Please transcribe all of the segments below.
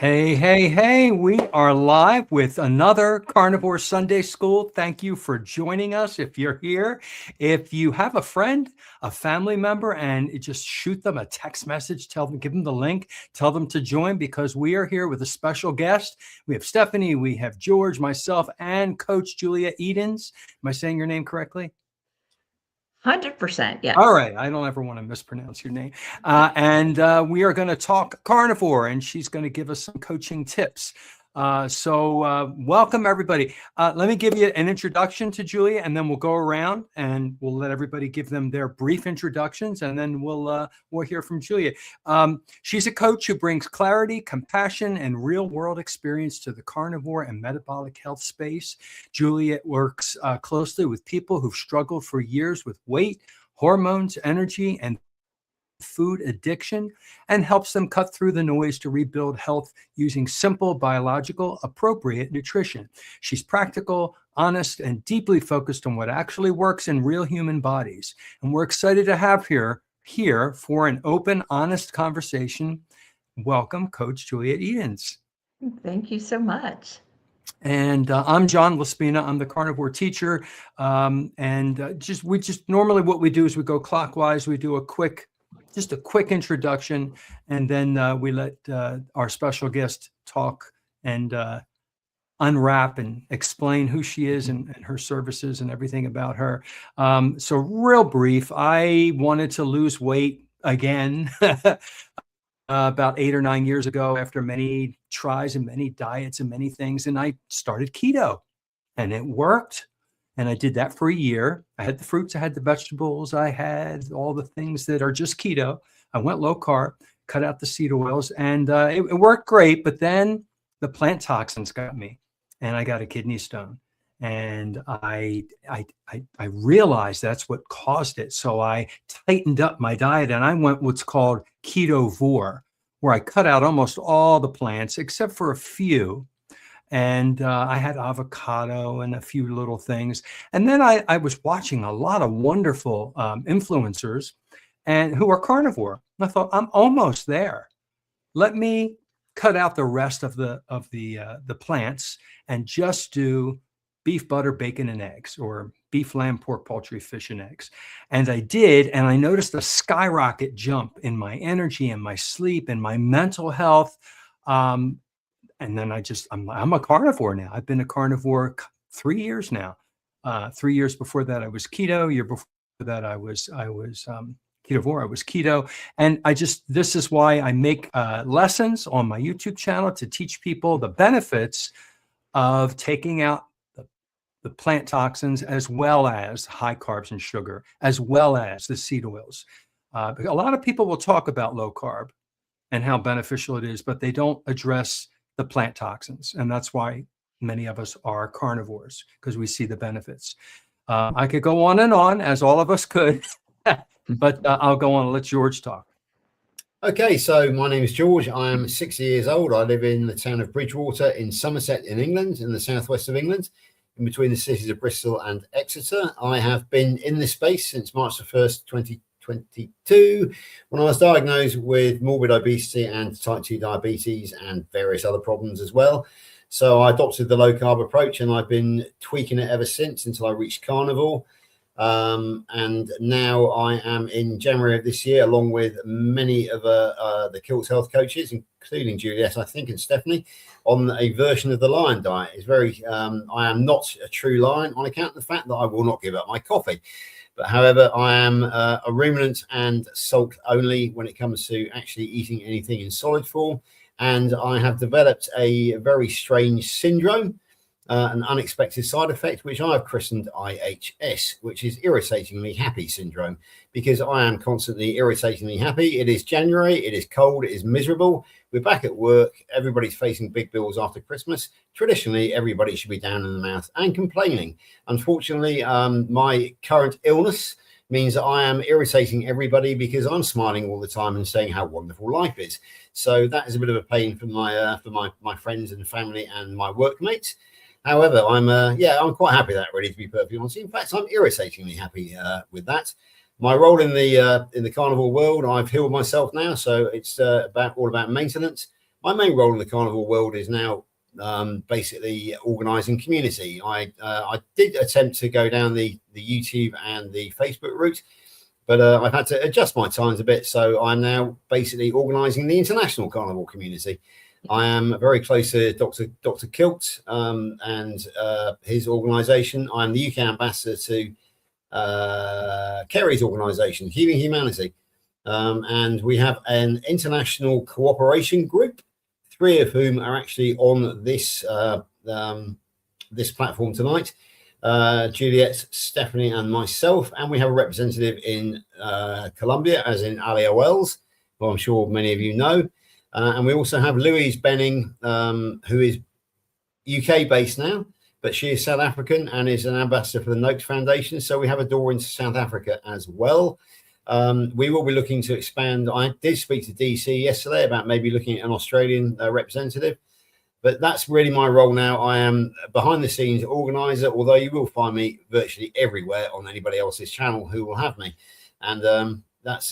Hey, hey, hey, we are live with another Carnivore Sunday School. Thank you for joining us. If you're here, if you have a friend, a family member, and just shoot them a text message, tell them, give them the link, tell them to join because we are here with a special guest. We have Stephanie, we have George, myself, and Coach Juliet Edens. Am I saying your name correctly? 100%, yes. All right. I don't ever want to mispronounce your name. And we are going to talk carnivore, and she's going to give us some coaching tips. So welcome, everybody. Let me give you an introduction to Julia, and then we'll go around and we'll let everybody give them their brief introductions, and then we'll hear from Julia. She's a coach who brings clarity, compassion, and real-world experience to the carnivore and metabolic health space. Juliet works closely with people who've struggled for years with weight, hormones, energy, and food addiction, and helps them cut through the noise to rebuild health using simple, biological, appropriate nutrition. She's practical, honest, and deeply focused on what actually works in real human bodies. And we're excited to have her here for an open, honest conversation. Welcome, Coach Juliet Edens. Thank you so much. And I'm John Laspina. I'm the carnivore teacher. Normally what we do is we go clockwise. We do a quick introduction, and then we let our special guest talk and unwrap and explain who she is and her services and everything about her. So real brief, I wanted to lose weight again about 8 or 9 years ago after many tries and many diets and many things, and I started keto, and it worked. And I did that for a year. I had the fruits, I had the vegetables, I had all the things that are just keto. I went low carb, cut out the seed oils, and it worked great. But then the plant toxins got me, and I got a kidney stone. And I realized that's what caused it. So I tightened up my diet, and I went what's called ketovore, where I cut out almost all the plants except for a few. And I had avocado and a few little things. And then I was watching a lot of wonderful influencers and who are carnivore. And I thought, I'm almost there. Let me cut out the rest of the plants and just do beef, butter, bacon, and eggs, or beef, lamb, pork, poultry, fish, and eggs. And I did, and I noticed a skyrocket jump in my energy and my sleep and my mental health. And then I'm a carnivore now. I've been a carnivore 3 years now. 3 years before that, I was keto. Year before that, I was ketovore. I was keto. And this is why I make lessons on my YouTube channel to teach people the benefits of taking out the plant toxins, as well as high carbs and sugar, as well as the seed oils. A lot of people will talk about low carb and how beneficial it is, but they don't address the plant toxins. And that's why many of us are carnivores, because we see the benefits. I could go on, as all of us could, but I'll go on and let George talk. Okay, so my name is George. I am 60 years old. I live in the town of Bridgewater in Somerset in England, in the southwest of England, in between the cities of Bristol and Exeter. I have been in this space since March the 1st, 2022, when I was diagnosed with morbid obesity and type 2 diabetes and various other problems as well. So I adopted the low carb approach, and I've been tweaking it ever since until I reached carnivore. And now I am in January of this year, along with many of the Kilts Health coaches, including Juliet, I think, and Stephanie, on a version of the Lion diet. It's very, I am not a true lion on account of the fact that I will not give up my coffee. But however, I am a ruminant and salt only when it comes to actually eating anything in solid form. And I have developed a very strange syndrome, an unexpected side effect, which I have christened IHS, which is irritatingly happy syndrome, because I am constantly irritatingly happy. It is January, it is cold, it is miserable. We're back at work. Everybody's facing big bills after Christmas. Traditionally, everybody should be down in the mouth and complaining. Unfortunately, my current illness means that I am irritating everybody because I'm smiling all the time and saying how wonderful life is. So that is a bit of a pain for my friends and family and my workmates. However, I'm quite happy with that, really, to be perfectly honest. In fact, I'm irritatingly happy with that. My role in the carnivore world, I've healed myself now, so it's all about maintenance. my main role in the carnivore world is now basically organising community. I did attempt to go down the YouTube and the Facebook route, but I've had to adjust my times a bit. So I'm now basically organising the international carnivore community. I am very close to Dr. Kilt and his organisation. I'm the UK ambassador to Kerry's organisation, Healing Humanity. And we have an international cooperation group, 3 of whom are actually on this this platform tonight. Juliet, Stephanie, and myself. And we have a representative in Colombia, as in Alia Wells, who I'm sure many of you know. And we also have Louise Benning, who is UK based now, but she is South African and is an ambassador for the Noakes Foundation. So we have a door into South Africa as well. We will be looking to expand. I did speak to DC yesterday about maybe looking at an Australian representative, but that's really my role now. I am behind the scenes organizer, although you will find me virtually everywhere on anybody else's channel who will have me. And that's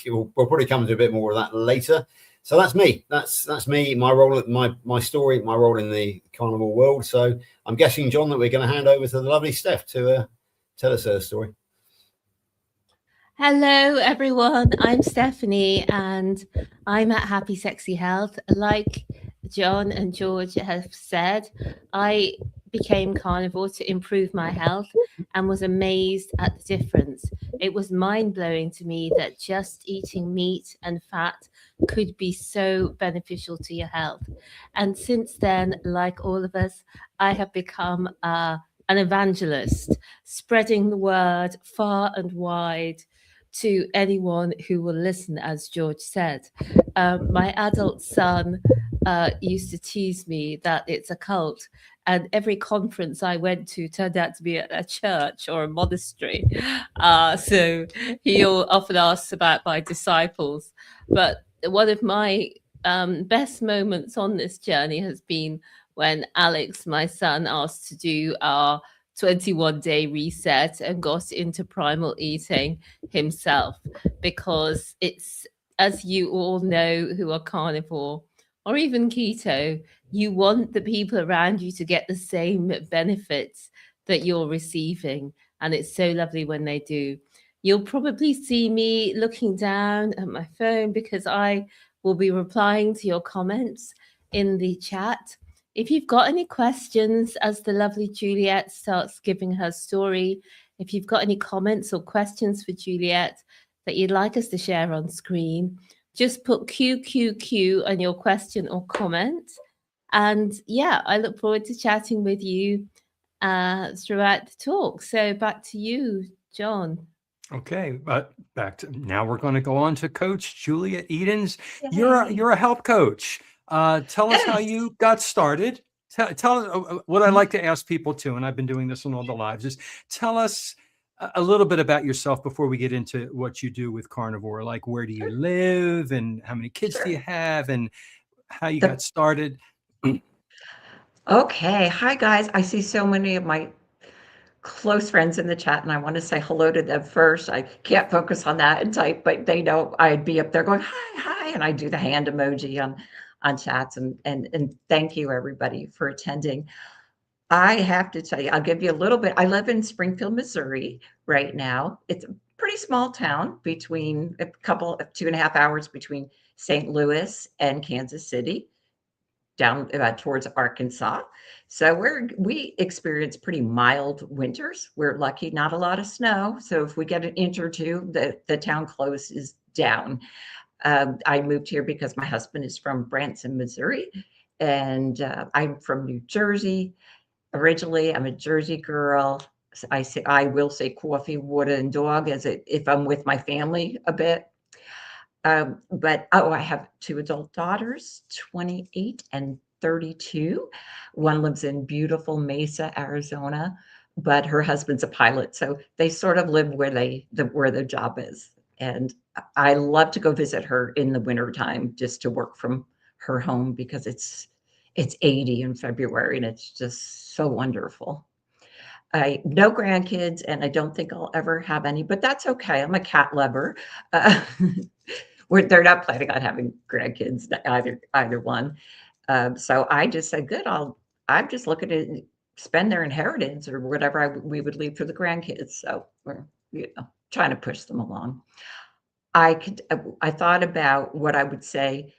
we'll probably come to a bit more of that later. So that's me. That's me. My role, my story, my role in the carnivore world. So I'm guessing, John, that we're going to hand over to the lovely Steph to tell us her story. Hello, everyone. I'm Stephanie, and I'm at Happy Sexy Health. Like John and George have said, I became carnivore to improve my health and was amazed at the difference. It was mind-blowing to me that just eating meat and fat could be so beneficial to your health. And since then, like all of us, I have become an evangelist, spreading the word far and wide to anyone who will listen, as George said. My adult son used to tease me that it's a cult, and every conference I went to turned out to be a church or a monastery. So he'll often ask about my disciples. But one of my best moments on this journey has been when Alex, my son, asked to do our 21-day reset and got into primal eating himself, because it's, as you all know who are carnivore or even keto, you want the people around you to get the same benefits that you're receiving, and it's so lovely when they do. You'll probably see me looking down at my phone because I will be replying to your comments in the chat. If you've got any questions as the lovely Juliet starts giving her story, if you've got any comments or questions for Juliet that you'd like us to share on screen, just put QQQ on your question or comment. And yeah, I look forward to chatting with you throughout the talk. So back to you, John. Okay, but back to now, we're going to go on to Coach Juliet Edens. You're a health coach. Tell us how you got started. Tell us what I like to ask people too, and I've been doing this in all the lives, is tell us a little bit about yourself before we get into what you do with carnivore. Like, where do you live, and how many kids do you have, and how you got started? Okay. Hi, guys. I see so many of my close friends in the chat, and I want to say hello to them first. I can't focus on that and type, but they know I'd be up there going, hi, and I do the hand emoji on chats, and thank you, everybody, for attending. I have to tell you, I'll give you a little bit. I live in Springfield, Missouri right now. It's a pretty small town, between a couple of 2.5 hours between St. Louis and Kansas City, down towards Arkansas. So we experience pretty mild winters. We're lucky, not a lot of snow. So if we get an inch or two, the town closes down. I moved here because my husband is from Branson, Missouri, and I'm from New Jersey. Originally, I'm a Jersey girl. I will say coffee, water, and dog if I'm with my family a bit. But I have 2 adult daughters, 28 and 32. One lives in beautiful Mesa, Arizona, but her husband's a pilot, so they sort of live where their job is. And I love to go visit her in the wintertime just to work from her home, because it's 80 in February, and it's just so wonderful. No grandkids, and I don't think I'll ever have any, but that's okay. I'm a cat lover. they're not planning on having grandkids, either one. So I just said, good, I'm just looking to spend their inheritance or whatever we would leave for the grandkids. So we're, trying to push them along. I thought about what I would say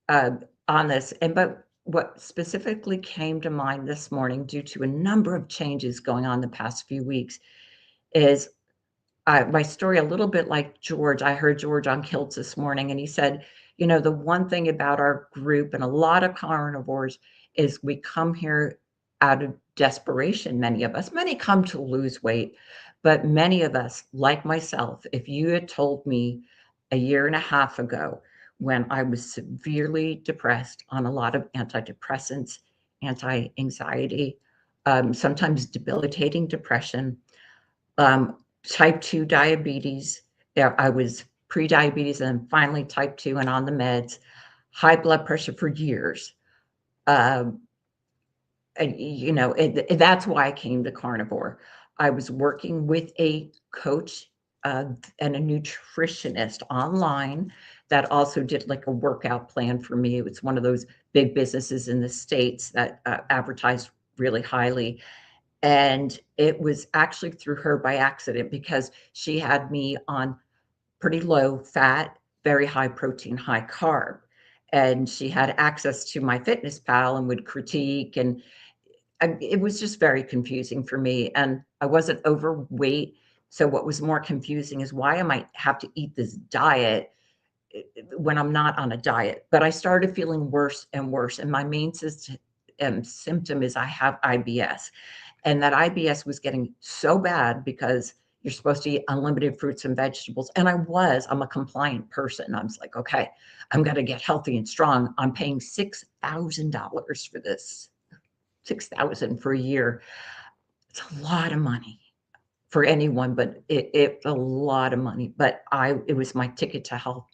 on this, but what specifically came to mind this morning, due to a number of changes going on the past few weeks, is my story a little bit like George. I heard George on Kilts this morning, and he said, the one thing about our group and a lot of carnivores is we come here out of desperation. Many come to lose weight, but many of us, like myself, if you had told me a year and a half ago, when I was severely depressed on a lot of antidepressants, anti-anxiety, sometimes debilitating depression, type 2 diabetes. I was pre-diabetes and finally type 2 and on the meds, high blood pressure for years. And, that's why I came to Carnivore. I was working with a coach and a nutritionist online that also did like a workout plan for me. It was one of those big businesses in the States that advertised really highly. And it was actually through her by accident, because she had me on pretty low fat, very high protein, high carb. And she had access to my Fitness Pal and would critique. And it was just very confusing for me. And I wasn't overweight. So what was more confusing is, why am I have to eat this diet when I'm not on a diet? But I started feeling worse and worse. And my main symptom is I have IBS. And that IBS was getting so bad because you're supposed to eat unlimited fruits and vegetables. And I'm a compliant person. I was like, okay, I'm going to get healthy and strong. I'm paying $6,000 for this, $6,000 for a year. It's a lot of money for anyone, but it's a lot of money. But it was my ticket to health.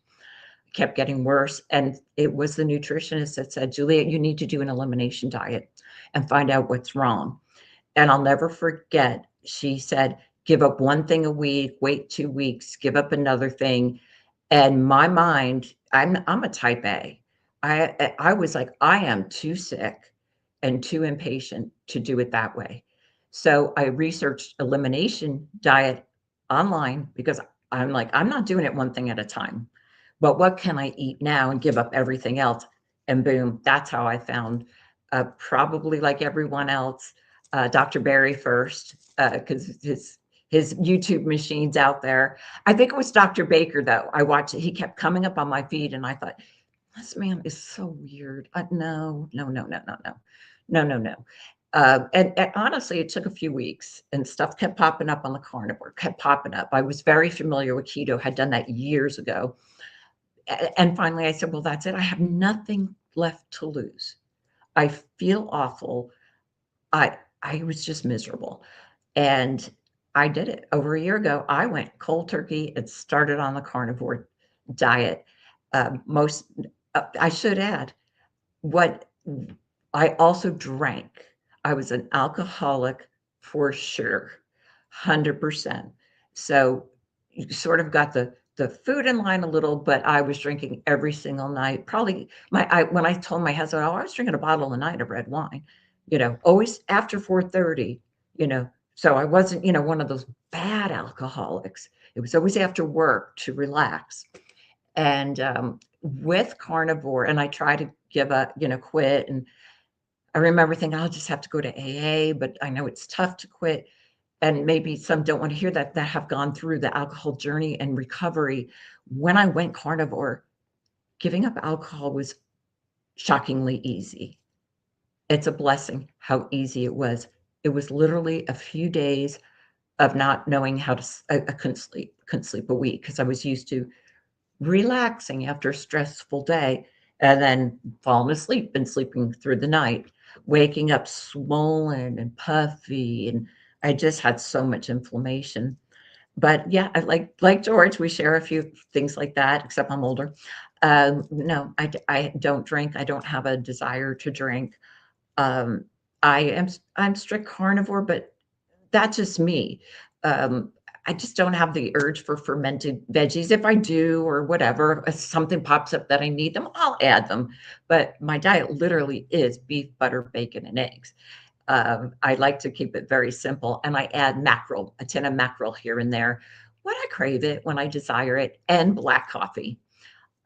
It kept getting worse. And it was the nutritionist that said, Juliet, you need to do an elimination diet and find out what's wrong. And I'll never forget, she said, give up one thing a week, wait 2 weeks, give up another thing. And my mind, I'm a type A. I was like, I am too sick and too impatient to do it that way. So I researched elimination diet online, because I'm like, I'm not doing it one thing at a time. But what can I eat now and give up everything else? And boom, that's how I found, probably like everyone else, Dr. Barry first, because his YouTube machine's out there. I think it was Dr. Baker, though. I watched it. He kept coming up on my feed, and I thought, this man is so weird. No. And honestly, it took a few weeks, and stuff kept popping up on the carnivore, kept popping up. I was very familiar with keto, had done that years ago. And finally, I said, well, that's it. I have nothing left to lose. I feel awful. I was just miserable. And I did it over a year ago. I went cold turkey and started on the carnivore diet. I should add, what I also drank. I was an alcoholic for sure, 100%. So you sort of got the food in line a little, but I was drinking every single night. Probably when I told my husband, I was drinking a bottle a night of red wine, always after 4:30, so I wasn't, one of those bad alcoholics. It was always after work to relax. And with carnivore, and I try to give up, quit. And I remember thinking, I'll just have to go to AA, but I know it's tough to quit. And maybe some don't want to hear that have gone through the alcohol journey and recovery. When I went carnivore, giving up alcohol was shockingly easy. It's a blessing how easy it was. It was literally a few days of not knowing how to, I couldn't sleep a week, because I was used to relaxing after a stressful day and then falling asleep and sleeping through the night, waking up swollen and puffy. And I just had so much inflammation. But yeah, I like George, we share a few things like that, except I'm older. No, I don't drink. I don't have a desire to drink. I'm strict carnivore, but that's just me. I just don't have the urge for fermented veggies. If I do or whatever, if something pops up that I need them, I'll add them. But my diet literally is beef, butter, bacon, and eggs. I like to keep it very simple, and I add mackerel, a tin of mackerel here and there when I crave it, when I desire it, and black coffee.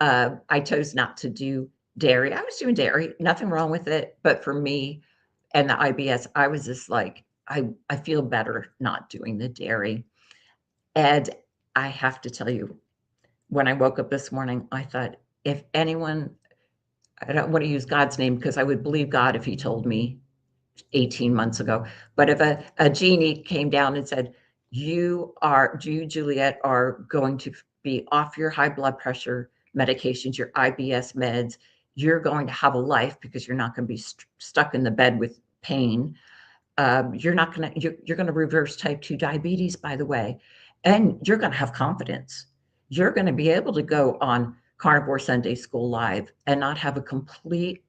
I chose not to do dairy. I was doing dairy, nothing wrong with it. But for me and the IBS, I was just like, I feel better not doing the dairy. And I have to tell you, when I woke up this morning, I thought, if anyone, I don't want to use God's name because I would believe God if he told me 18 months ago, but if a genie came down and said, you, Juliet, are going to be off your high blood pressure medications, your IBS meds, you're going to have a life because you're not going to be stuck in the bed with pain. You're going to reverse type 2 diabetes, by the way, and you're going to have confidence. You're going to be able to go on Carnivore Sunday School Live and not have a complete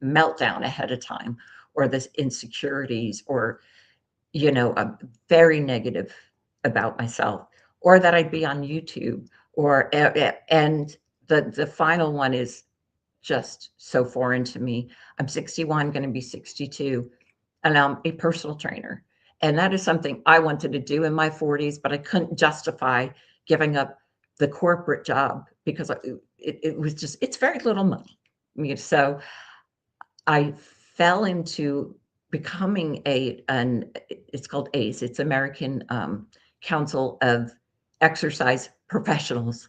meltdown ahead of time, or this insecurities, or, a very negative about myself, or that I'd be on YouTube, or, and the final one is just so foreign to me. I'm 61, going to be 62. And I'm a personal trainer. And that is something I wanted to do in my 40s, but I couldn't justify giving up the corporate job because it was just, it's very little money. So I fell into becoming it's called ACE, it's American Council of Exercise Professionals.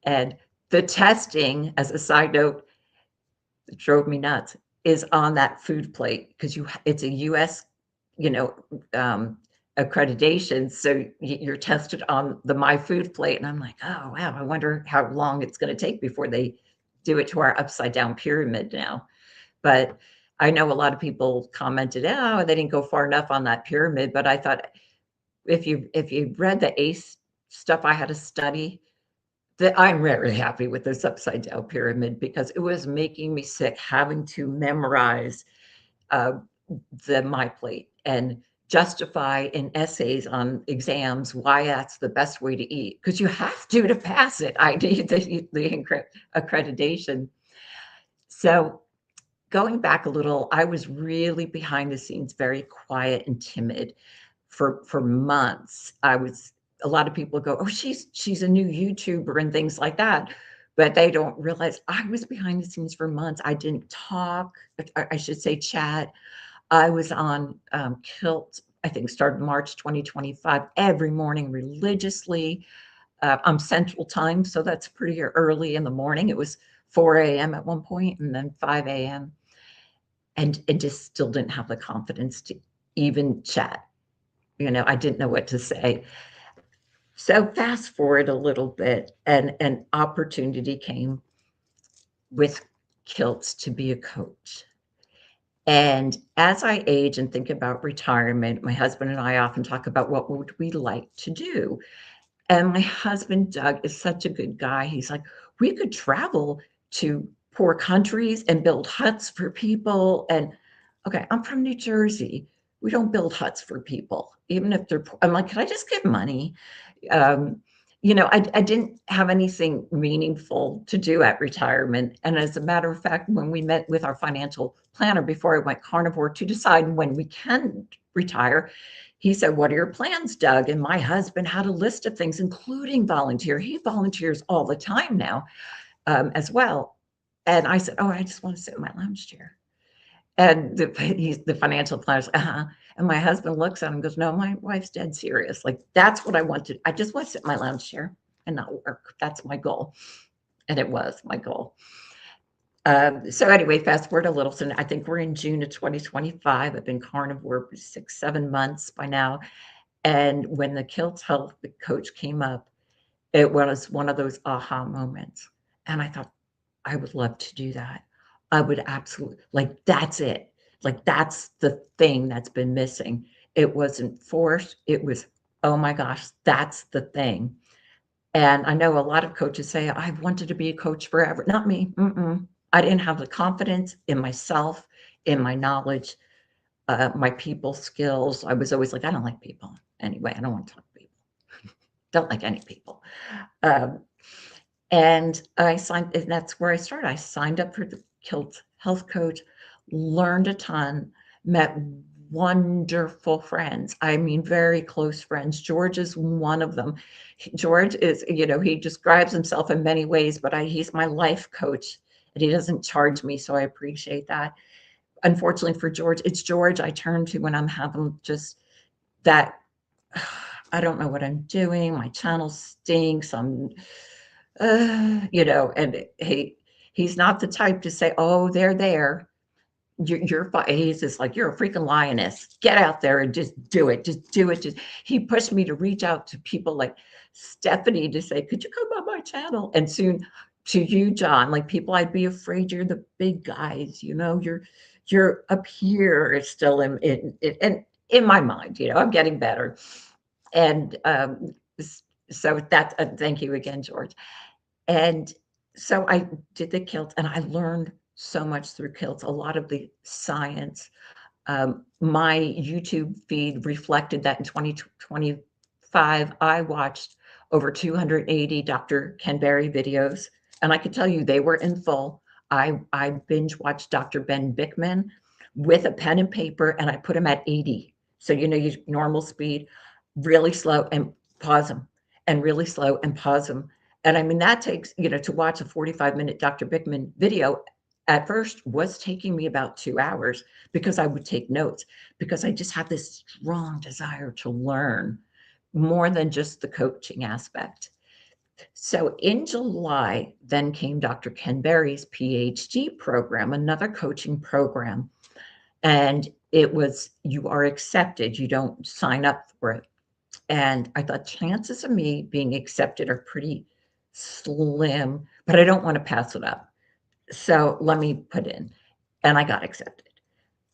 And the testing, as a side note, that drove me nuts, is on that food plate, because it's a US, accreditation. So you're tested on the My Food plate. And I'm like, oh, wow, I wonder how long it's going to take before they do it to our upside down pyramid now. But I know a lot of people commented, oh, they didn't go far enough on that pyramid. But I thought, if you read the ACE stuff I had to study, that I'm very happy with this upside down pyramid, because it was making me sick having to memorize the My Plate and justify in essays on exams why that's the best way to eat, because you have to pass it. I need the accreditation. So going back a little, I was really behind the scenes, very quiet and timid for months. A lot of people go, oh, she's a new YouTuber and things like that. But they don't realize I was behind the scenes for months. I didn't talk, I should say chat. I was on Kilt, I think started March 2025, every morning religiously. I'm Central Time, so that's pretty early in the morning. It was 4 a.m. at one point, and then 5 a.m. And just still didn't have the confidence to even chat. I didn't know what to say. So fast forward a little bit, and an opportunity came with Kilts to be a coach. And as I age and think about retirement, my husband and I often talk about what would we like to do. And my husband, Doug, is such a good guy. He's like, we could travel to poor countries and build huts for people. And okay, I'm from New Jersey. We don't build huts for people, even if they're poor. I'm like, can I just give money? I didn't have anything meaningful to do at retirement. And as a matter of fact, when we met with our financial planner before I went carnivore to decide when we can retire, he said, what are your plans, Doug? And my husband had a list of things, including volunteer. He volunteers all the time now as well. And I said, oh, I just want to sit in my lounge chair. And the financial planner's, And my husband looks at him and goes, no, my wife's dead serious. Like, that's what I wanted. I just want to sit in my lounge chair and not work. That's my goal. And it was my goal. So anyway, fast forward a little. So I think we're in June of 2025. I've been carnivore for 6-7 months by now. And when the Kilts Health coach came up, it was one of those aha moments. And I thought, I would love to do that. I would absolutely, that's it. That's the thing that's been missing. It wasn't forced. It was, oh my gosh, that's the thing. And I know a lot of coaches say, I've wanted to be a coach forever. Not me. I didn't have the confidence in myself, in my knowledge, my people skills. I was always like, I don't like people. Anyway, I don't want to talk to people. don't like any people. And that's where I started. I signed up for the Kilt Health Coach, learned a ton, met wonderful friends. I mean, very close friends. George is one of them. George is, he describes himself in many ways, but he's my life coach, and he doesn't charge me, so I appreciate that. Unfortunately for George, it's George I turn to when I'm having just that, I don't know what I'm doing. My channel stinks. And he's not the type to say, oh, they're there. You're fine. He's just like, you're a freaking lioness. Get out there and just do it. Just do it. He pushed me to reach out to people like Stephanie to say, could you come on my channel? And soon to you, John, like people I'd be afraid you're the big guys, you're up here still in my mind, I'm getting better. And so that, thank you again, George. And so I did the Kilt, and I learned so much through Kilt, a lot of the science. My YouTube feed reflected that in 2025, I watched over 280 Dr. Ken Berry videos, and I could tell you they were in full. I binge watched Dr. Ben Bickman with a pen and paper, and I put him at 80. So, your normal speed, really slow and pause them, and really slow and pause them. And I mean, that takes, to watch a 45-minute Dr. Bickman video at first was taking me about 2 hours, because I would take notes, because I just had this strong desire to learn more than just the coaching aspect. So in July, then came Dr. Ken Berry's PhD program, another coaching program. And it was, you are accepted, you don't sign up for it. And I thought chances of me being accepted are pretty slim, but I don't want to pass it up. So let me put in, and I got accepted.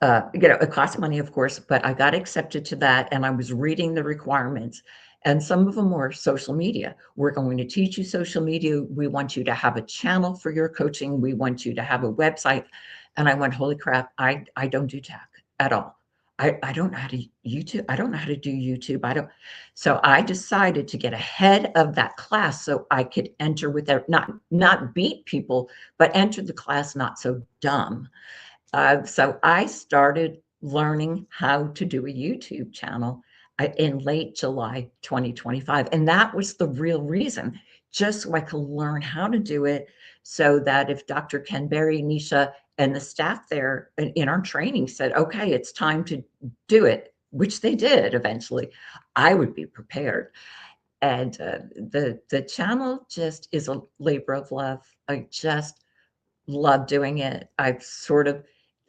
It cost money, of course, but I got accepted to that, and I was reading the requirements, and some of them were social media. We're going to teach you social media. We want you to have a channel for your coaching. We want you to have a website. And I went, holy crap, I don't do tech at all. I don't know how to YouTube. I don't know how to do YouTube. So I decided to get ahead of that class so I could enter with their, not beat people, but enter the class not so dumb. So I started learning how to do a YouTube channel in late July 2025. And that was the real reason, just so I could learn how to do it, so that if Dr. Ken Berry, Nisha, and the staff there in our training said, okay, it's time to do it, which they did eventually, I would be prepared. And the channel just is a labor of love. I just love doing it. I've sort of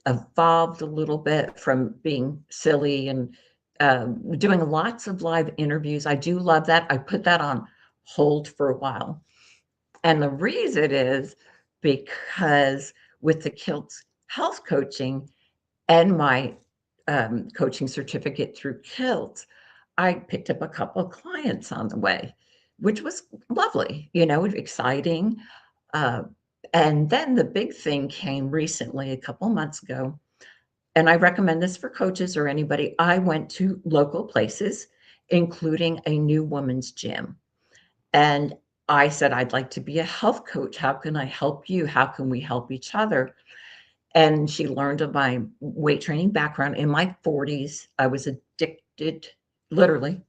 evolved a little bit from being silly and doing lots of live interviews. I do love that. I put that on hold for a while. And the reason is because with the Kilt health coaching and my coaching certificate through Kilt, I picked up a couple of clients on the way, which was lovely, exciting. And then the big thing came recently, a couple months ago, and I recommend this for coaches or anybody. I went to local places, including a new women's gym. And I said, I'd like to be a health coach. How can I help you? How can we help each other? And she learned of my weight training background. In my 40s, I was addicted, literally,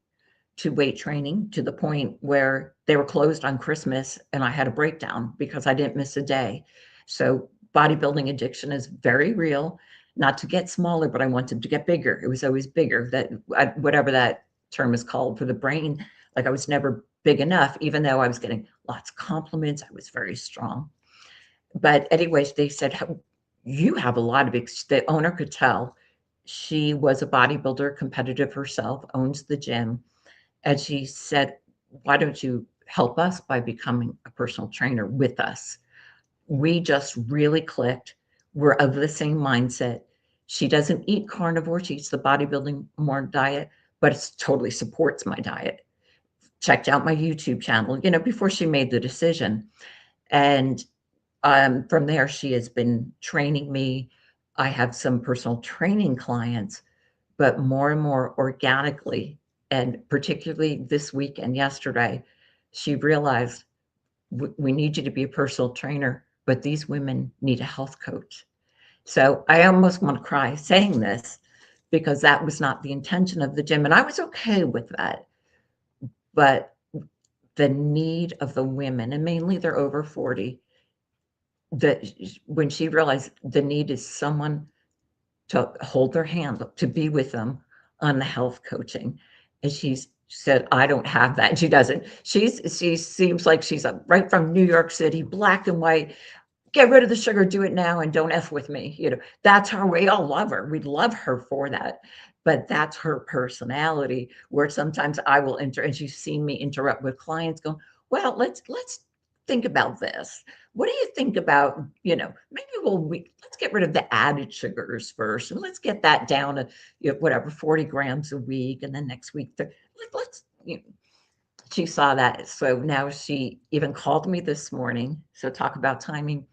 to weight training, to the point where they were closed on Christmas and I had a breakdown because I didn't miss a day. So bodybuilding addiction is very real. Not to get smaller, but I wanted to get bigger. It was always bigger, whatever that term is called for the brain. Like I was never big enough, even though I was getting lots of compliments. I was very strong. But anyways, they said, you have a lot of, the owner could tell. She was a bodybuilder, competitive herself, owns the gym. And she said, why don't you help us by becoming a personal trainer with us? We just really clicked. We're of the same mindset. She doesn't eat carnivore. She eats the bodybuilding more diet, but it totally supports my diet. Checked out my YouTube channel, before she made the decision. And from there, she has been training me. I have some personal training clients, but more and more organically, And particularly this week and yesterday, she realized we need you to be a personal trainer, but these women need a health coach. So I almost want to cry saying this, because that was not the intention of the gym. And I was okay with that. But the need of the women, and mainly they're over 40, that when she realized the need is someone to hold their hand, to be with them on the health coaching. And she said, I don't have that. She doesn't. She seems like she's right from New York City, black and white. Get rid of the sugar, do it now, and don't F with me. You know, that's her. We all love her. We love her for that. But that's her personality, where sometimes I will and she's seen me interrupt with clients going, well, let's think about this. What do you think about, maybe let's get rid of the added sugars first, and let's get that down to whatever 40 grams a week, and then next week let's. She saw that, so now she even called me this morning. So talk about timing.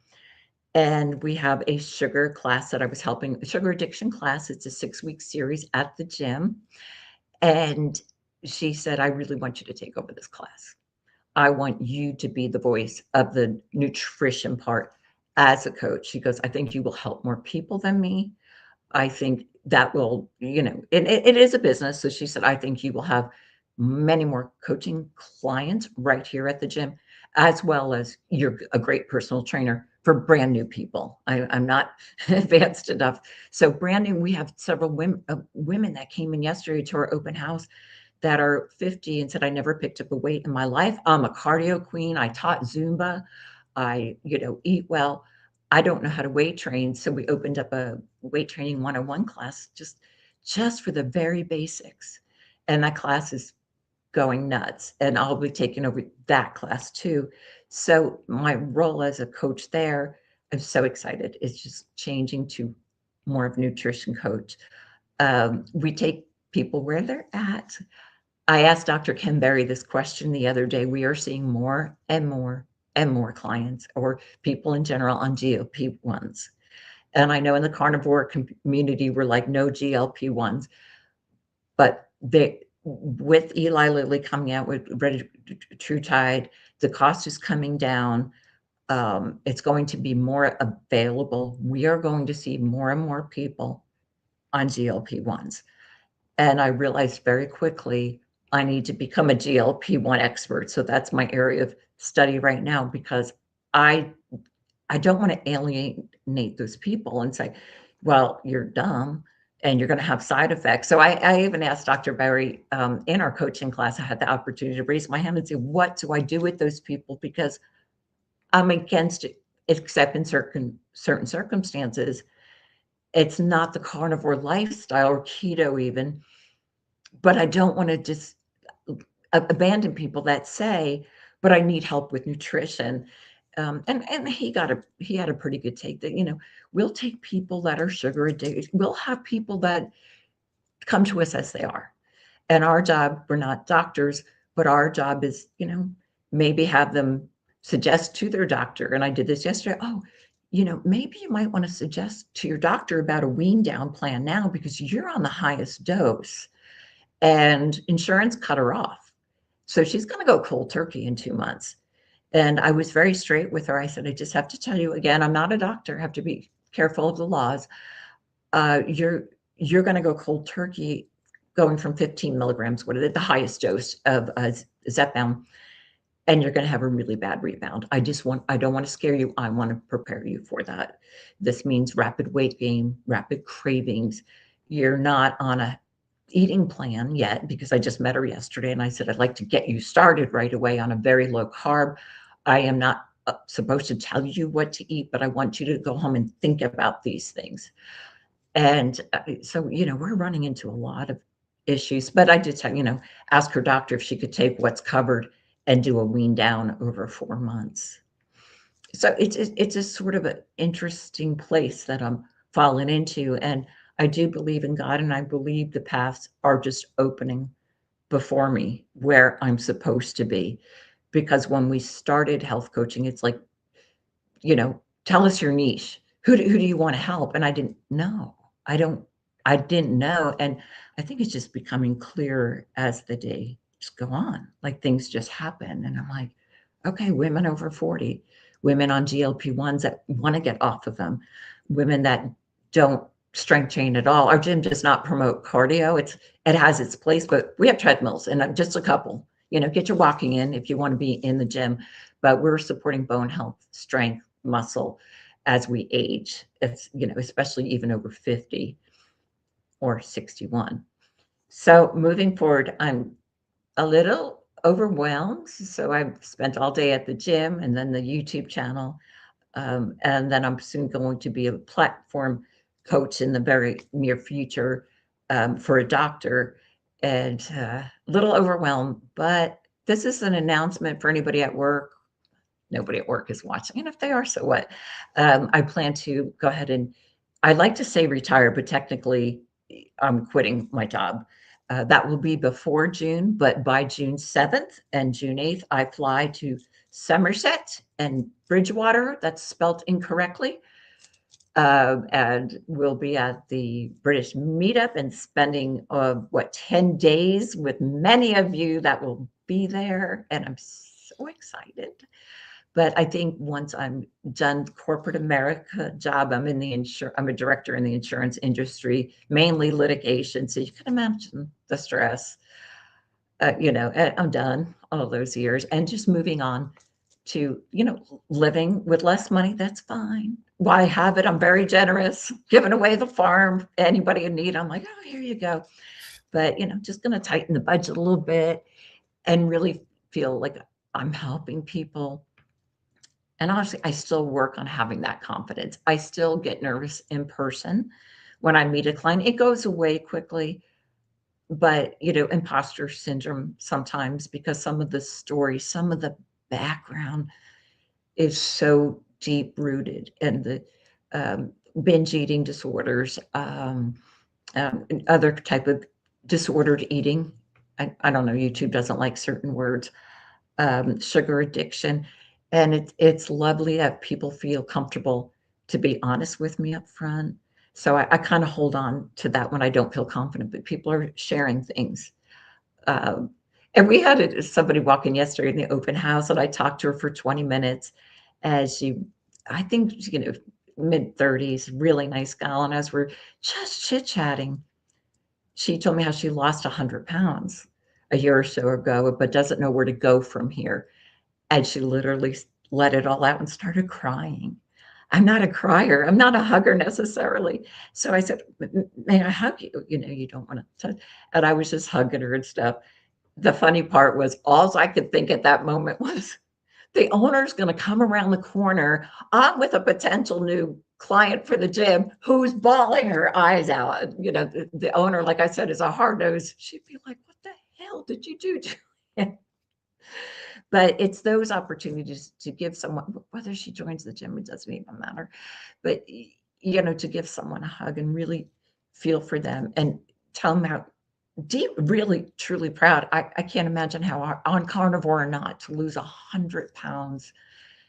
And we have a sugar class that I was helping, a sugar addiction class. It's a 6-week series at the gym. And she said, I really want you to take over this class. I want you to be the voice of the nutrition part as a coach. She goes, I think you will help more people than me. I think that will, it is a business. So she said, I think you will have many more coaching clients right here at the gym, as well as you're a great personal trainer for brand new people. I'm not advanced enough. So brand new, we have several women that came in yesterday to our open house that are 50 and said, I never picked up a weight in my life. I'm a cardio queen. I taught Zumba. I, eat well. I don't know how to weight train. So we opened up a weight training 101 class just for the very basics. And that class is going nuts. And I'll be taking over that class too. So my role as a coach there, I'm so excited. It's just changing to more of a nutrition coach. We take people where they're at. I asked Dr. Ken Berry this question the other day. We are seeing more and more and more clients, or people in general, on GLP-1s. And I know in the carnivore community, we're like, no GLP-1s. But with Eli Lilly coming out with Tide, the cost is coming down. It's going to be more available. We are going to see more and more people on GLP-1s. And I realized very quickly, I need to become a GLP-1 expert. So that's my area of study right now, because I don't want to alienate those people and say, well, you're dumb and you're going to have side effects. So I even asked Dr. Berry in our coaching class, I had the opportunity to raise my hand and say, what do I do with those people? Because I'm against it, except in certain circumstances. It's not the carnivore lifestyle or keto even, but I don't want to just abandon people that say, but I need help with nutrition. And he had a pretty good take that, we'll take people that are sugar addicted. We'll have people that come to us as they are. And our job, we're not doctors, but our job is, maybe have them suggest to their doctor. And I did this yesterday. Oh, maybe you might want to suggest to your doctor about a wean down plan now, because you're on the highest dose and insurance cut her off. So she's going to go cold turkey in 2 months. And I was very straight with her. I said, I just have to tell you again, I'm not a doctor. I have to be careful of the laws. You're going to go cold turkey going from 15 milligrams, the highest dose of Zepbound, and you're going to have a really bad rebound. I don't want to scare you. I want to prepare you for that. This means rapid weight gain, rapid cravings. You're not on a eating plan yet, because I just met her yesterday and I said, I'd like to get you started right away on a very low carb. I am not supposed to tell you what to eat, but I want you to go home and think about these things. And so, we're running into a lot of issues, but I did tell, ask her doctor if she could take what's covered and do a wean down over 4 months. So it's a sort of an interesting place that I'm falling into. And I do believe in God, and I believe the paths are just opening before me where I'm supposed to be. Because when we started health coaching, it's like, tell us your niche. Who do you want to help? And I didn't know. I I didn't know. And I think it's just becoming clearer as the days go on, like things just happen. And I'm like, okay, women over 40, women on GLP-1s that want to get off of them, women that don't strength train at all. Our gym does not promote cardio. It has its place, but we have treadmills and just a couple, get your walking in if you want to be in the gym, but we're supporting bone health, strength, muscle as we age. It's, especially even over 50 or 61. So moving forward, I'm a little overwhelmed. So I've spent all day at the gym and then the YouTube channel. And then I'm soon going to be a platform coach in the very near future for a doctor, and a little overwhelmed. But this is an announcement for anybody at work. Nobody at work is watching. And if they are, so what? I plan to go ahead and, I'd like to say retire, but technically I'm quitting my job. That will be before June, but by June 7th and June 8th, I fly to Somerset and Bridgewater. That's spelled incorrectly. And we'll be at the British meetup and spending 10 days with many of you that will be there. And I'm so excited. But I think once I'm done corporate America job, I'm a director in the insurance industry, mainly litigation. So you can imagine the stress, I'm done all those years and just moving on to, living with less money. That's fine. Why have it? I'm very generous, giving away the farm. Anybody in need, I'm like, oh, here you go. But, just going to tighten the budget a little bit and really feel like I'm helping people. And honestly, I still work on having that confidence. I still get nervous in person when I meet a client. It goes away quickly, but, imposter syndrome sometimes, because some of the stories, some of the background is so deep rooted, and the binge eating disorders, other type of disordered eating. I don't know, YouTube doesn't like certain words, sugar addiction. And it's lovely that people feel comfortable to be honest with me up front. So I kind of hold on to that when I don't feel confident, but people are sharing things. And we had somebody walk in yesterday in the open house, and I talked to her for 20 minutes as I think, mid-30s, really nice gal. And as we're just chit-chatting, she told me how she lost 100 pounds a year or so ago, but doesn't know where to go from here. And she literally let it all out and started crying. I'm not a crier. I'm not a hugger necessarily. So I said, may I hug you? You don't want to touch. And I was just hugging her and stuff. The funny part was, all I could think at that moment was, the owner's going to come around the corner. I'm with a potential new client for the gym who's bawling her eyes out. The owner, like I said, is a hard nose. She'd be like, what the hell did you do, Juliet? But it's those opportunities to give someone, whether she joins the gym, it doesn't even matter. But, to give someone a hug and really feel for them and tell them how deep, really, truly proud. I can't imagine how on carnivore or not to lose 100 pounds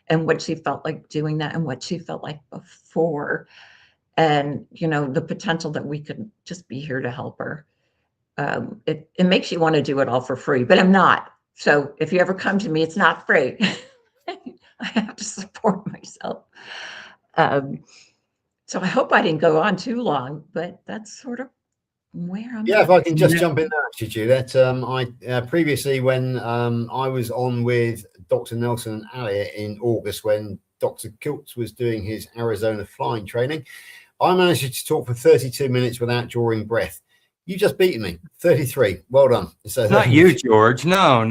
and what she felt like doing that and what she felt like before. And, the potential that we could just be here to help her. It makes you want to do it all for free, but I'm not. So if you ever come to me, it's not free. I have to support myself. So I hope I didn't go on too long, but that's sort of where I'm Yeah, at. if I can just jump in there, actually, Juliet. I previously, when I was on with Dr. Nelson and Ali in August, when Dr. Kiltz was doing his Arizona flying training, I managed to talk for 32 minutes without drawing breath. You just beaten me, 33. Well done. So Not you, George. No.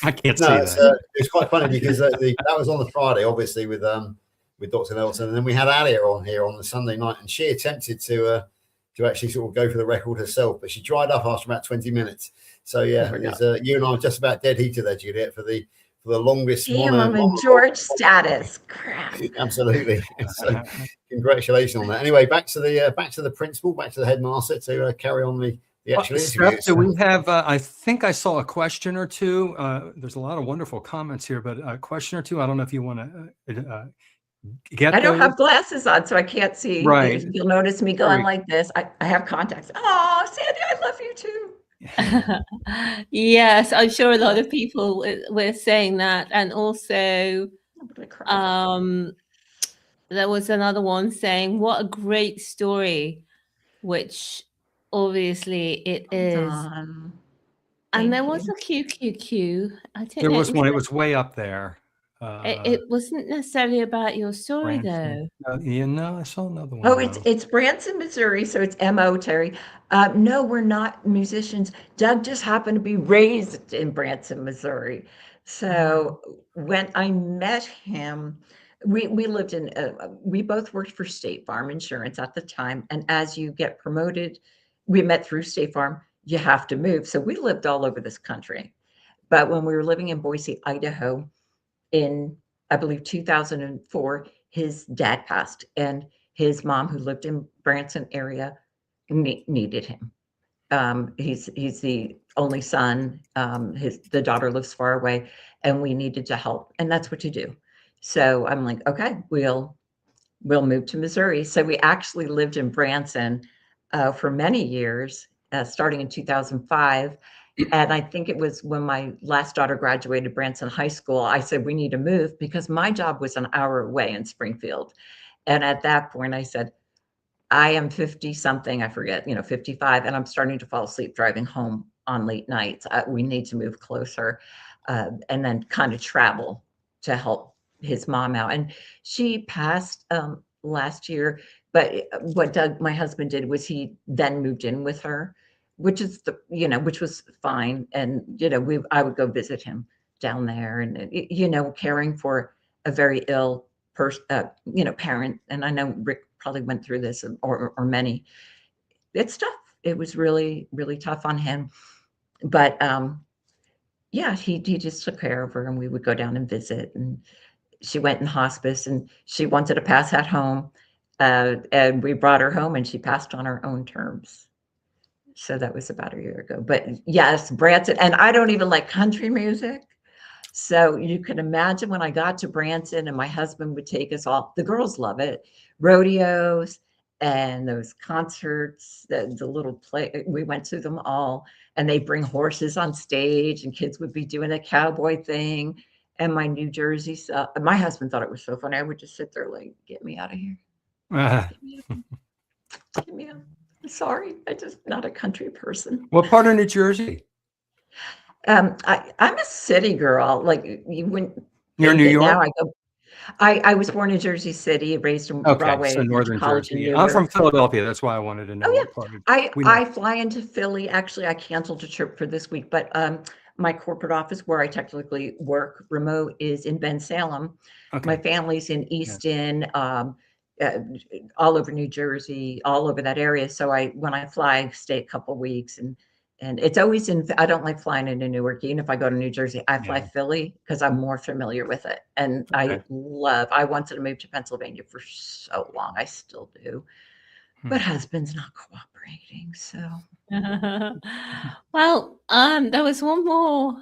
I can't see that. It's quite funny because that was on the Friday, obviously, with Dr. Nelson, and then we had Alia on here on the Sunday night, and she attempted to actually sort of go for the record herself, but she dried up after about 20 minutes. So yeah, you and I are just about dead heater there, Juliet, for the longest. I'm in George status. Crap. Absolutely. So, congratulations on that. Anyway, back to the principal, back to the headmaster to carry on the actual interview. So we have, I think I saw a question or two. There's a lot of wonderful comments here, but a question or two. I don't know if you want to get I don't those. have glasses on, so I can't see. Right. You'll notice me going Right. like this. I have contacts. Oh, Sandy, I love you too. Yes, I'm sure a lot of people were saying that. And also, I'm gonna cry. there was another one saying, what a great story, which obviously it is. And And there thank was you. a QQQ. I don't There know was if one. It was way up there. it wasn't necessarily about your story, Branson. though. I saw another one. Oh, though. it's Branson, Missouri, so it's M.O. Terry. No, we're not musicians. Doug just happened to be raised in Branson, Missouri. So when I met him, we lived in, we both worked for State Farm Insurance at the time. And as you get promoted, we met through State Farm, you have to move. So we lived all over this country. But when we were living in Boise, Idaho, in, I believe, 2004, his dad passed, and his mom, who lived in Branson area, needed him. He's the only son. The daughter lives far away, and we needed to help, and that's what you do. So I'm like, okay, we'll move to Missouri. So we actually lived in Branson for many years, starting in 2005. And I think it was when my last daughter graduated Branson High School, I said, we need to move because my job was an hour away in Springfield. And at that point, I said, I am 50 something, I forget, 55, and I'm starting to fall asleep driving home on late nights. We need to move closer and then kind of travel to help his mom out. And she passed last year, but what Doug, my husband, did was he then moved in with her, which is which was fine. And I would go visit him down there, and caring for a very ill person, parent. And I know Rick probably went through this, or many. It's tough. It was really, really tough on him. But yeah, he just took care of her, and we would go down and visit. And she went in hospice, and she wanted to pass at home. And we brought her home, and she passed on her own terms. So that was about a year ago. But yes, Branson, and I don't even like country music. So you can imagine when I got to Branson and my husband would take us all, the girls love it, rodeos and those concerts, the little play, we went to them all, and they bring horses on stage and kids would be doing a cowboy thing. And my New Jersey stuff, my husband thought it was so funny. I would just sit there like, get me out of here. Get me out. Get me out. I'm sorry. I'm just not a country person. What part of New Jersey? I'm a city girl. Like you wouldn't. Near New York? Now I was born in Jersey City, raised in Broadway, so northern college Jersey. in I'm from Philadelphia. That's why I wanted to know. Oh, yeah. What part of, I fly into Philly. Actually, I canceled a trip for this week, but my corporate office, where I technically work remote, is in Bensalem. Okay. My family's in Easton, all over New Jersey, all over that area. So when I fly, I stay a couple of weeks, and it's always I don't like flying into Newark. Even if I go to New Jersey, I fly Philly because I'm more familiar with it. And I wanted to move to Pennsylvania for so long. I still do. But husband's not cooperating, so. Well, there was one more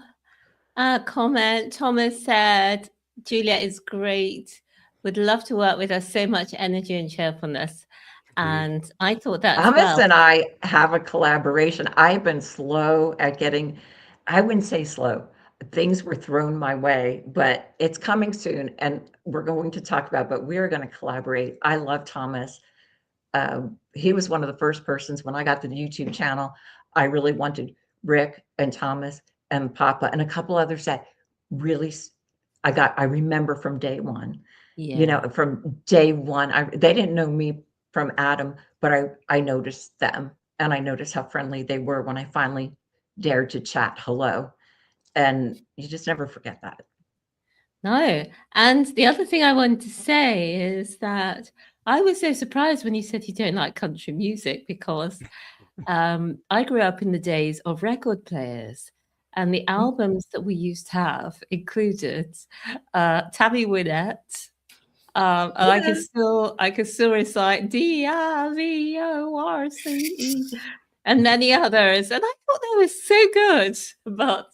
comment. Thomas said, Juliet is great. Would love to work with her. So much energy and cheerfulness. And I thought that Thomas and I have a collaboration. I've been slow at I wouldn't say slow. Things were thrown my way, but it's coming soon. And we're going to talk about, but we're going to collaborate. I love Thomas. He was one of the first persons when I got the YouTube channel. I really wanted Rick and Thomas and Papa and a couple others that really I remember from day one. From day one, they didn't know me from Adam, but I noticed them, and I noticed how friendly they were when I finally dared to chat hello. And you just never forget that. No. And the other thing I wanted to say is that I was so surprised when you said you don't like country music, because I grew up in the days of record players, and the albums that we used to have included Tammy Wynette. And I can still recite DIVORCE and many others, and I thought they were so good. But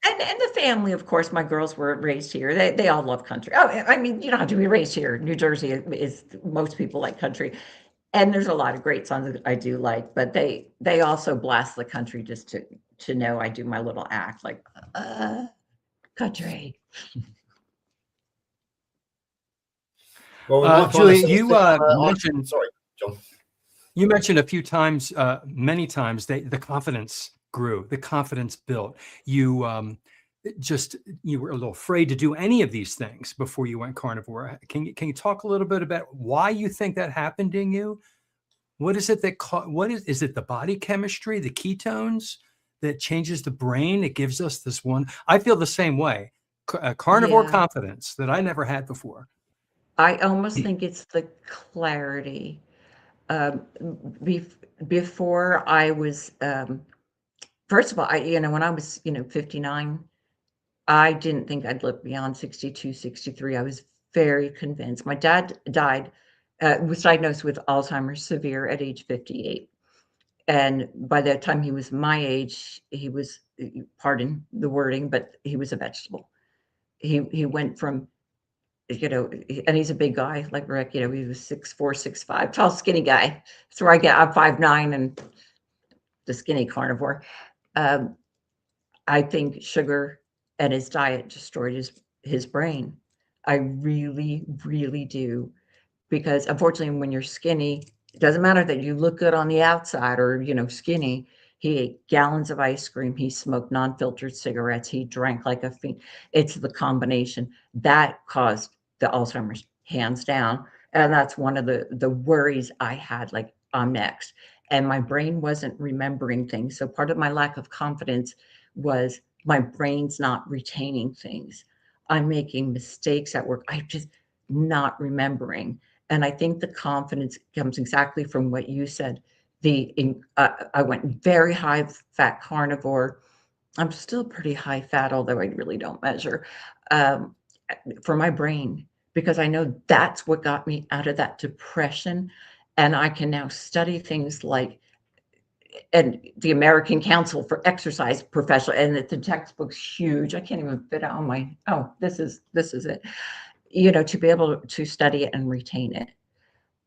And the family, of course, my girls were raised here. They all love country. Oh, I mean, you don't have to be raised here. New Jersey is most people like country. And there's a lot of great songs that I do like, but they also blast the country just to know I do my little act like country. Well, we might find Juliet, ourselves you mentioned sorry, John. you mentioned a few times, many times, the confidence grew, the confidence built. You you were a little afraid to do any of these things before you went carnivore. Can you talk a little bit about why you think that happened in you? What is it that is it the body chemistry, the ketones that changes the brain? It gives us this one. I feel the same way. Carnivore Yeah. confidence that I never had before. I almost think it's the clarity. Um, before I was, first of all, when I was, 59, I didn't think I'd live beyond 62, 63. I was very convinced. My dad died, was diagnosed with Alzheimer's severe at age 58. And by the time he was my age, he was, pardon the wording, but he was a vegetable. He went from, and he's a big guy like Rick, he was 6'4", 6'5", tall, skinny guy. That's where I'm 5'9" and the skinny carnivore. I think sugar and his diet destroyed his brain. I really, really do. Because unfortunately, when you're skinny, it doesn't matter that you look good on the outside or, skinny. He ate gallons of ice cream. He smoked non-filtered cigarettes. He drank like a fiend. It's the combination that caused the Alzheimer's, hands down. And that's one of the worries I had, like, I'm next. And my brain wasn't remembering things. So part of my lack of confidence was my brain's not retaining things. I'm making mistakes at work. I just not remembering. And I think the confidence comes exactly from what you said. I went very high fat carnivore. I'm still pretty high fat, although I really don't measure, um, for my brain, because I know that's what got me out of that depression. And I can now study things like, and the American Council for Exercise Professional, and the textbook's huge. I can't even fit it on my, this is it, to be able to study it and retain it.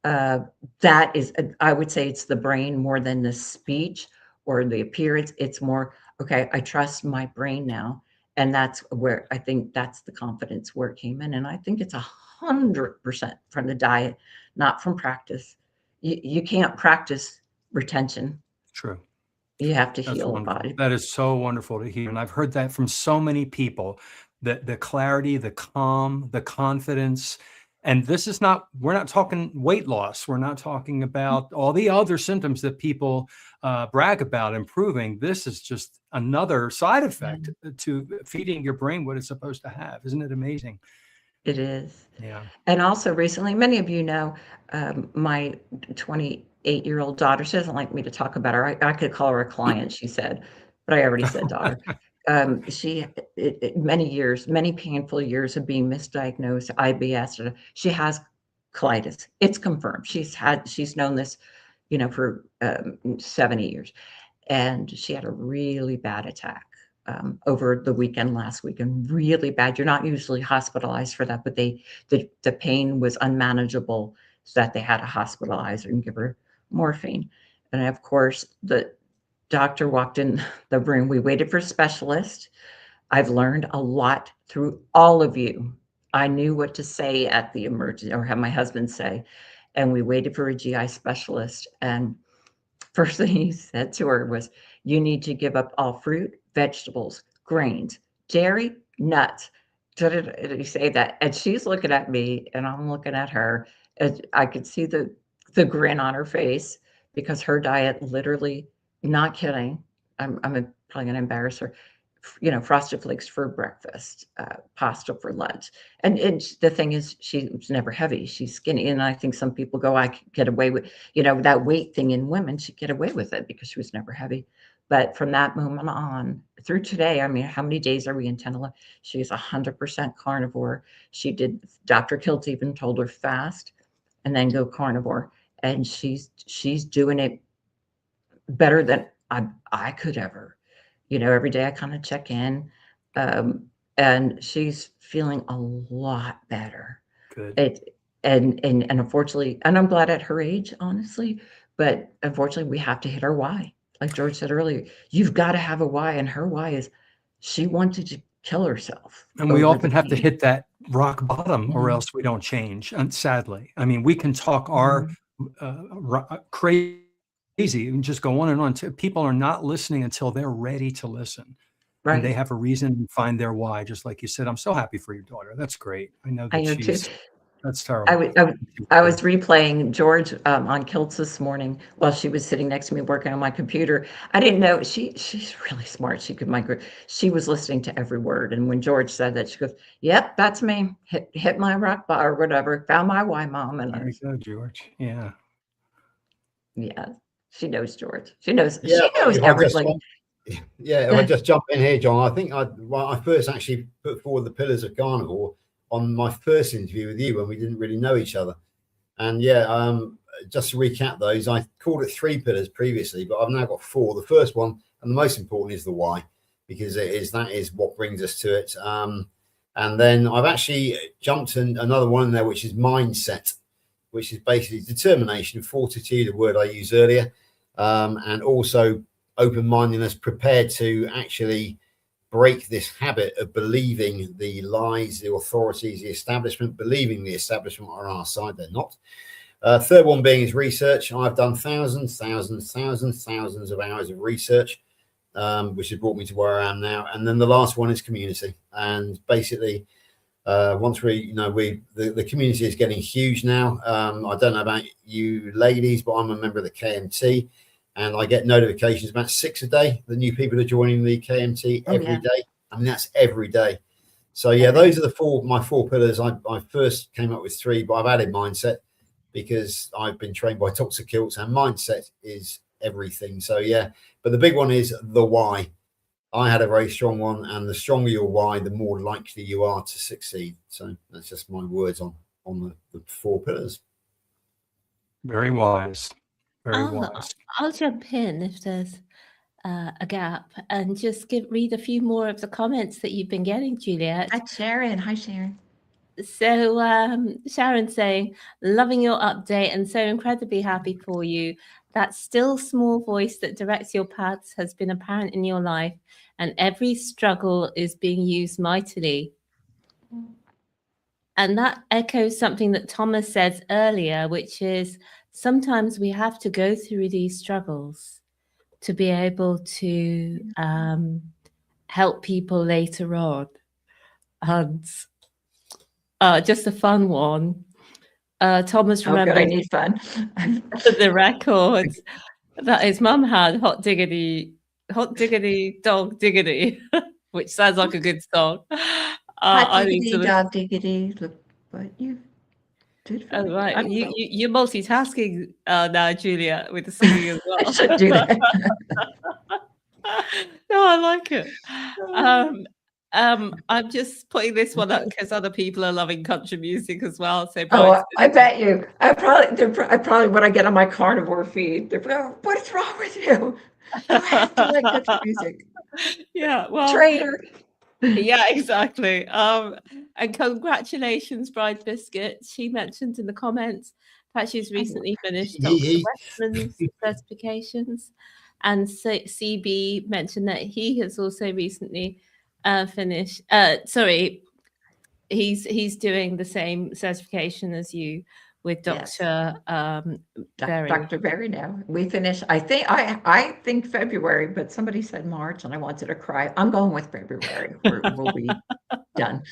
That is, I would say it's the brain more than the speech or the appearance. It's more, okay, I trust my brain now. And that's where I think that's the confidence where it came in. And I think it's 100% from the diet, not from practice. You can't practice retention. True. You have to That's heal the wonderful. body. That is so wonderful to hear. And I've heard that from so many people, that the clarity, the calm, the confidence. And this is not, we're not talking weight loss. We're not talking about all the other symptoms that people brag about improving. This is just another side effect to feeding your brain what it's supposed to have. Isn't it amazing? It is. Yeah. And also recently, many of you know, my 28-year-old daughter, she doesn't like me to talk about her. I could call her a client, she said, but I already said daughter. Many painful years of being misdiagnosed, IBS. She has colitis. It's confirmed. She's known this, for 70 years. And she had a really bad attack over the weekend, last weekend, really bad. You're not usually hospitalized for that, but the pain was unmanageable, so that they had to hospitalize her and give her morphine. And of course, the doctor walked in the room. We waited for a specialist. I've learned a lot through all of you. I knew what to say at the emergency, or have my husband say, and we waited for a GI specialist. And first thing he said to her was, you need to give up all fruit, vegetables, grains, dairy, nuts. Did he say that? And she's looking at me and I'm looking at her. And I could see the grin on her face, because her diet literally, not kidding, I'm probably going to embarrass her, Frosted Flakes for breakfast, pasta for lunch. And the thing is, she was never heavy. She's skinny. And I think some people go, I could get away with, that weight thing in women, she'd get away with it because she was never heavy. But from that moment on through today, I mean, how many days are we in 10, 11? She's 100% carnivore. Dr. Kilt even told her fast and then go carnivore. And she's doing it better than I could ever. Every day I kind of check in. And she's feeling a lot better. Good. And unfortunately, and I'm glad at her age, honestly, but unfortunately we have to hit our why. Like George said earlier, you've got to have a why, and her why is she wanted to kill herself. And we over often the have to pain. hit that rock bottom or Mhm. else we don't change. And sadly, I mean, we can talk our crazy and just go on and on. People are not listening until they're ready to listen. And they Right. have a reason and find their why. Just like you said, I'm so happy for your daughter. That's great. I know I that know too. that's I terrible. was, I, was- I was replaying George on Kilts this morning while she was sitting next to me working on my computer. I didn't know she's really smart. She could she was listening to every word. And when George said that, she goes, "Yep, that's me. Hit my rock bar or whatever. Found my why, mom." And There you go, George. Yeah. yeah, she knows George. She knows. Yeah, She knows if I just everything. if I just jump in here, John, I think I first actually put forward the pillars of carnivore on my first interview with you when we didn't really know each other. And just to recap those, I called it 3 pillars previously, but I've now got 4. The first one, and the most important, is the why, because that is what brings us to it. And then I've actually jumped in another one in there, which is mindset, which is basically determination, fortitude, a word I used earlier, and also open-mindedness, prepared to actually break this habit of believing the lies, the authorities, the establishment, believing the establishment are on our side. They're not. Third one being is research. I've done thousands of hours of research, which has brought me to where I am now. And then the last one is community. And basically, once the community is getting huge now. I don't know about you ladies, but I'm a member of the KMT. And I get notifications about 6 a day. The new people are joining the KMT every day. I mean, that's every day. So yeah, those are my 4 pillars. I first came up with 3, but I've added mindset because I've been trained by Dr. Kilts, and mindset is everything. So yeah, but the big one is the why. I had a very strong one, and the stronger your why, the more likely you are to succeed. So that's just my words on the 4 pillars. Very wise. Very wise. I'll jump in if there's a gap and just read a few more of the comments that you've been getting, Juliet. Hi, Sharon. Hi, Sharon. So Sharon's saying, loving your update and so incredibly happy for you. That still small voice that directs your paths has been apparent in your life, and every struggle is being used mightily. And that echoes something that Thomas said earlier, which is sometimes we have to go through these struggles to be able to help people later on. And just a fun one. Thomas remembers I need fun. the records that his mum had, Hot Diggity, Dog Diggity, which sounds like a good song. Hot diggity, dog diggity, look what you did for me. Right. You're multitasking now, Julia, with the singing as well. I should do that. No, I like it. I'm just putting this one up because other people are loving country music as well. So I bet you. I probably when I get on my carnivore feed, they're going, "What's wrong with you? You have to like country music." Yeah, well, traitor. Yeah, exactly. And congratulations, Bride Biscuit. She mentioned in the comments that she's recently finished Dr. Westman's certifications. And CB mentioned that he has also recently finished. He's doing the same certification as you with Dr. Berry. Dr. Berry now. We finish, I think February, but somebody said March and I wanted to cry. I'm going with February. We'll be done.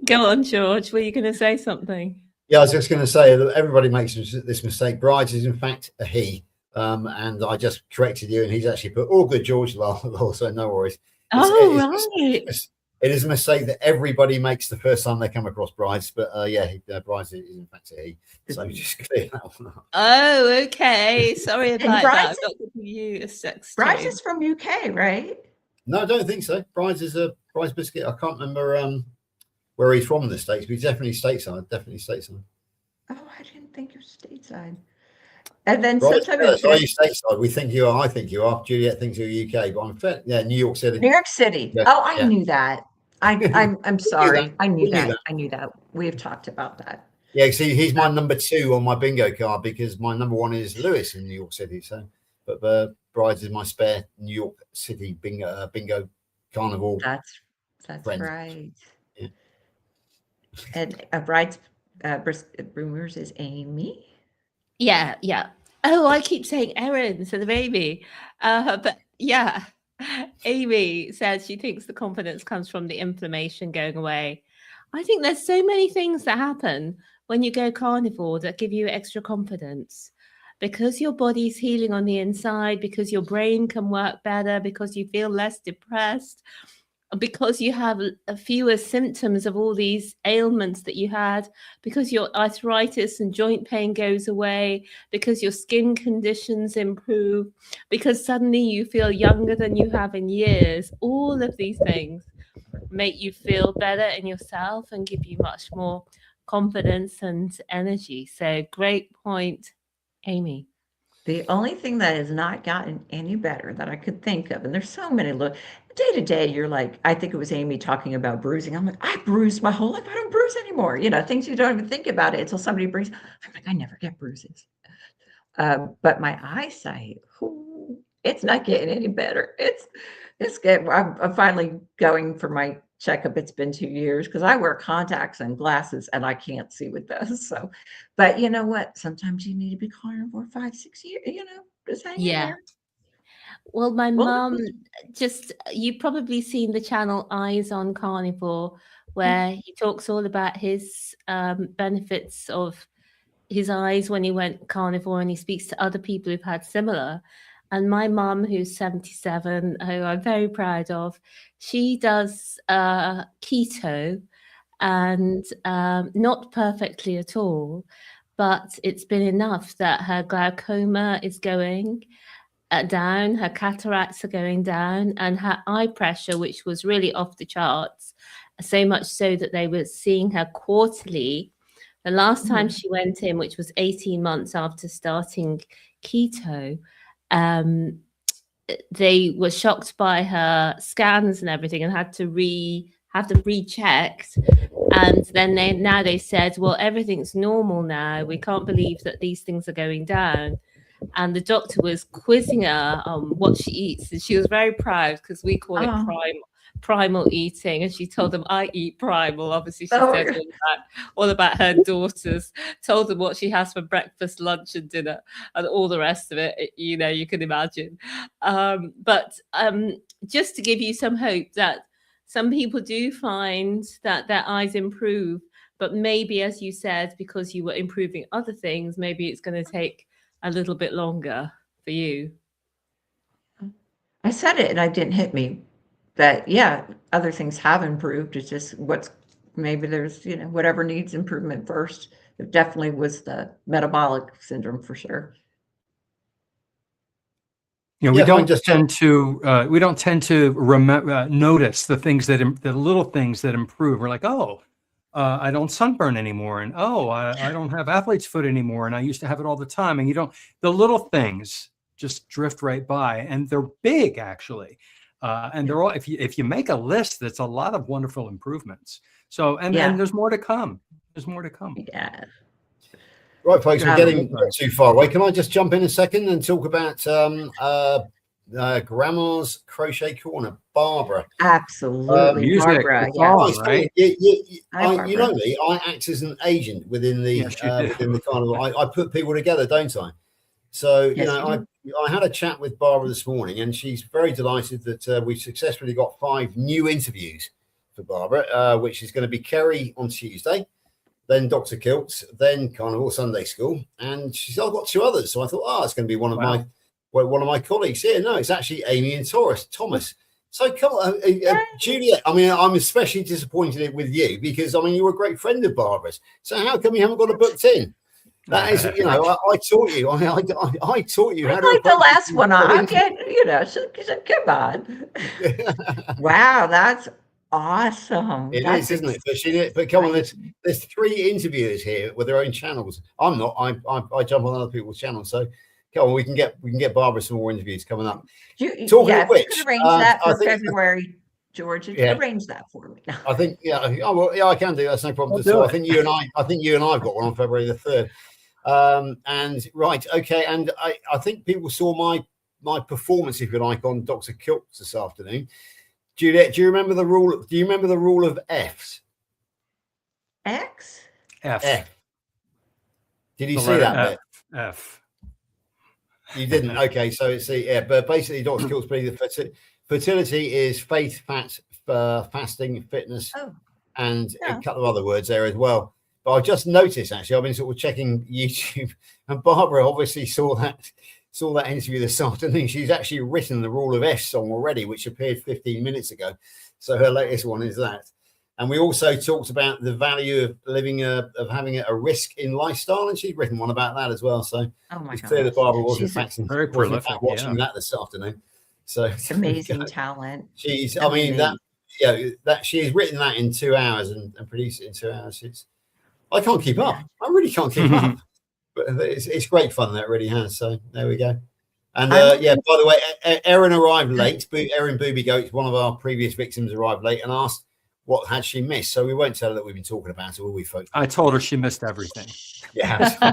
Go on, George. Were you going to say something? Yeah, I was just going to say that everybody makes this mistake. Brides is in fact a he. And I just corrected you, and he's actually put all good, George. So no worries. Right. It is a mistake that everybody makes the first time they come across brides, but brides is in fact a he. So just clear that one up. Oh, okay. Sorry about that. I've got to give you a sex. Brides is from UK, right? No, I don't think so. Brides is a Brides Biscuit. I can't remember where he's from in the States, but he's definitely stateside. Oh, I didn't think you're stateside. And then Right, sometimes so are you stateside? We think you are. I think you are. Juliet thinks you're UK, but I'm fair. Yeah, New York City. New York City. Yeah, Oh, I yeah. knew that. I'm sorry. I knew We knew that. I knew that. We've talked about that. Yeah, see, he's my number 2 on my bingo card because my number 1 is Lewis in New York City. So, but Brides is my spare New York City bingo carnival. That's friend. right. Yeah. And rumors is Amy. Yeah, yeah. Oh, I keep saying Erin, so the baby. But yeah, Amy says she thinks the confidence comes from the inflammation going away. I think there's so many things that happen when you go carnivore that give you extra confidence, because your body's healing on the inside, because your brain can work better, because you feel less depressed, because you have fewer symptoms of all these ailments that you had, because your arthritis and joint pain goes away, because your skin conditions improve, because suddenly you feel younger than you have in years. All of these things make you feel better in yourself and give you much more confidence and energy. So great point, Amy. The only thing that has not gotten any better that I could think of, and there's so many day to day, you're like, I think it was Amy talking about bruising. I'm like, I bruised my whole life. I don't bruise anymore. Things you don't even think about it until somebody brings. I'm like, I never get bruises. But my eyesight, it's not getting any better. It's good. I'm finally going for my checkup. It's been 2 years because I wear contacts and glasses and I can't see with those. So, but you know what? Sometimes you need to be carnivore 5-6 years, just hang in there. Well, my mum you've probably seen the channel Eyes on Carnivore, where he talks all about his benefits of his eyes when he went carnivore, and he speaks to other people who've had similar. And my mum, who's 77, who I'm very proud of, she does keto, and not perfectly at all, but it's been enough that her glaucoma is going down, her cataracts are going down, and her eye pressure, which was really off the charts, so much so that they were seeing her quarterly. The last time she went in, which was 18 months after starting keto, they were shocked by her scans and everything and had to have them rechecked. And then they said, well, everything's normal now. We can't believe that these things are going down. And the doctor was quizzing her on what she eats. And she was very proud because we call it primal eating. And she told them, I eat primal. Obviously, she said all about her daughters, told them what she has for breakfast, lunch and dinner and all the rest of it. You can imagine. But just to give you some hope that some people do find that their eyes improve, but maybe, as you said, because you were improving other things, maybe it's going to take a little bit longer for you. I said it and it didn't hit me. But yeah, other things have improved. It's just maybe there's, whatever needs improvement first. It definitely was the metabolic syndrome for sure. We don't tend to remember, notice the things the little things that improve. We're like, I don't sunburn anymore, and I don't have athlete's foot anymore, and I used to have it all the time. And the little things just drift right by, and they're big actually. And they're all, if you make a list, that's a lot of wonderful improvements. So, and there's more to come. There's more to come. Yeah. Right, folks, we're getting too far away. Can I just jump in a second and talk about Grandma's Crochet Corner, Barbara? Absolutely, music, Barbara. Right? Barbara. You know me. I act as an agent within the carnival. I put people together, don't I? So I had a chat with Barbara this morning, and she's very delighted that we've successfully got 5 new interviews for Barbara, which is going to be Kerry on Tuesday, then Dr. Kilt's, then Carnivore Sunday School, and she said, I've got 2 others. So I thought, it's going to be one of my colleagues here. No, it's actually Amy and Thomas. So come on, Juliet. I mean, I'm especially disappointed with you because you were a great friend of Barbara's. So how come you haven't got it booked in? That is, I taught you. I taught you how to. Like the last one, I get, come on. Wow, that's awesome. It That's is, isn't it? But come on, exciting. there's 3 interviewers here with their own channels. I'm not. I jump on other people's channels. So come on, we can get Barbara some more interviews coming up. Talking Yeah, of if you which, could arrange that I for think February, George, Yeah. arrange that for me. I think oh well, yeah, I can do. That's no problem. I'll So do I think you and I have got one on February the 3rd. And right, okay, and I think people saw my performance, if you like, on Dr. Kilt's this afternoon. Juliet, do you remember the rule? Do you remember the rule of F's? X? F. Did you The see letter that bit? F. You didn't. Okay, so it's but basically, Dr. Kilt's believe that fertility is faith, fasting, fitness, and a couple of other words there as well. But I just noticed, actually, I've been sort of checking YouTube, and Barbara obviously saw that interview this afternoon. She's actually written the Rule of F song already, which appeared 15 minutes ago. So her latest one is that. And we also talked about the value of having a risk in lifestyle, and she's written one about that as well. So it's clear that Barbara was in fact watching that this afternoon. So it's amazing talent. She's, I mean, that she has written that in 2 hours and produced it in 2 hours. I can't keep up. I really can't keep up. But it's great fun, that really has. So there we go. And by the way, Erin arrived late. Erin Booby Goats, one of our previous victims, arrived late and asked what had she missed. So we won't tell her that we've been talking about it, will we, folks? I told her she missed everything. Yeah.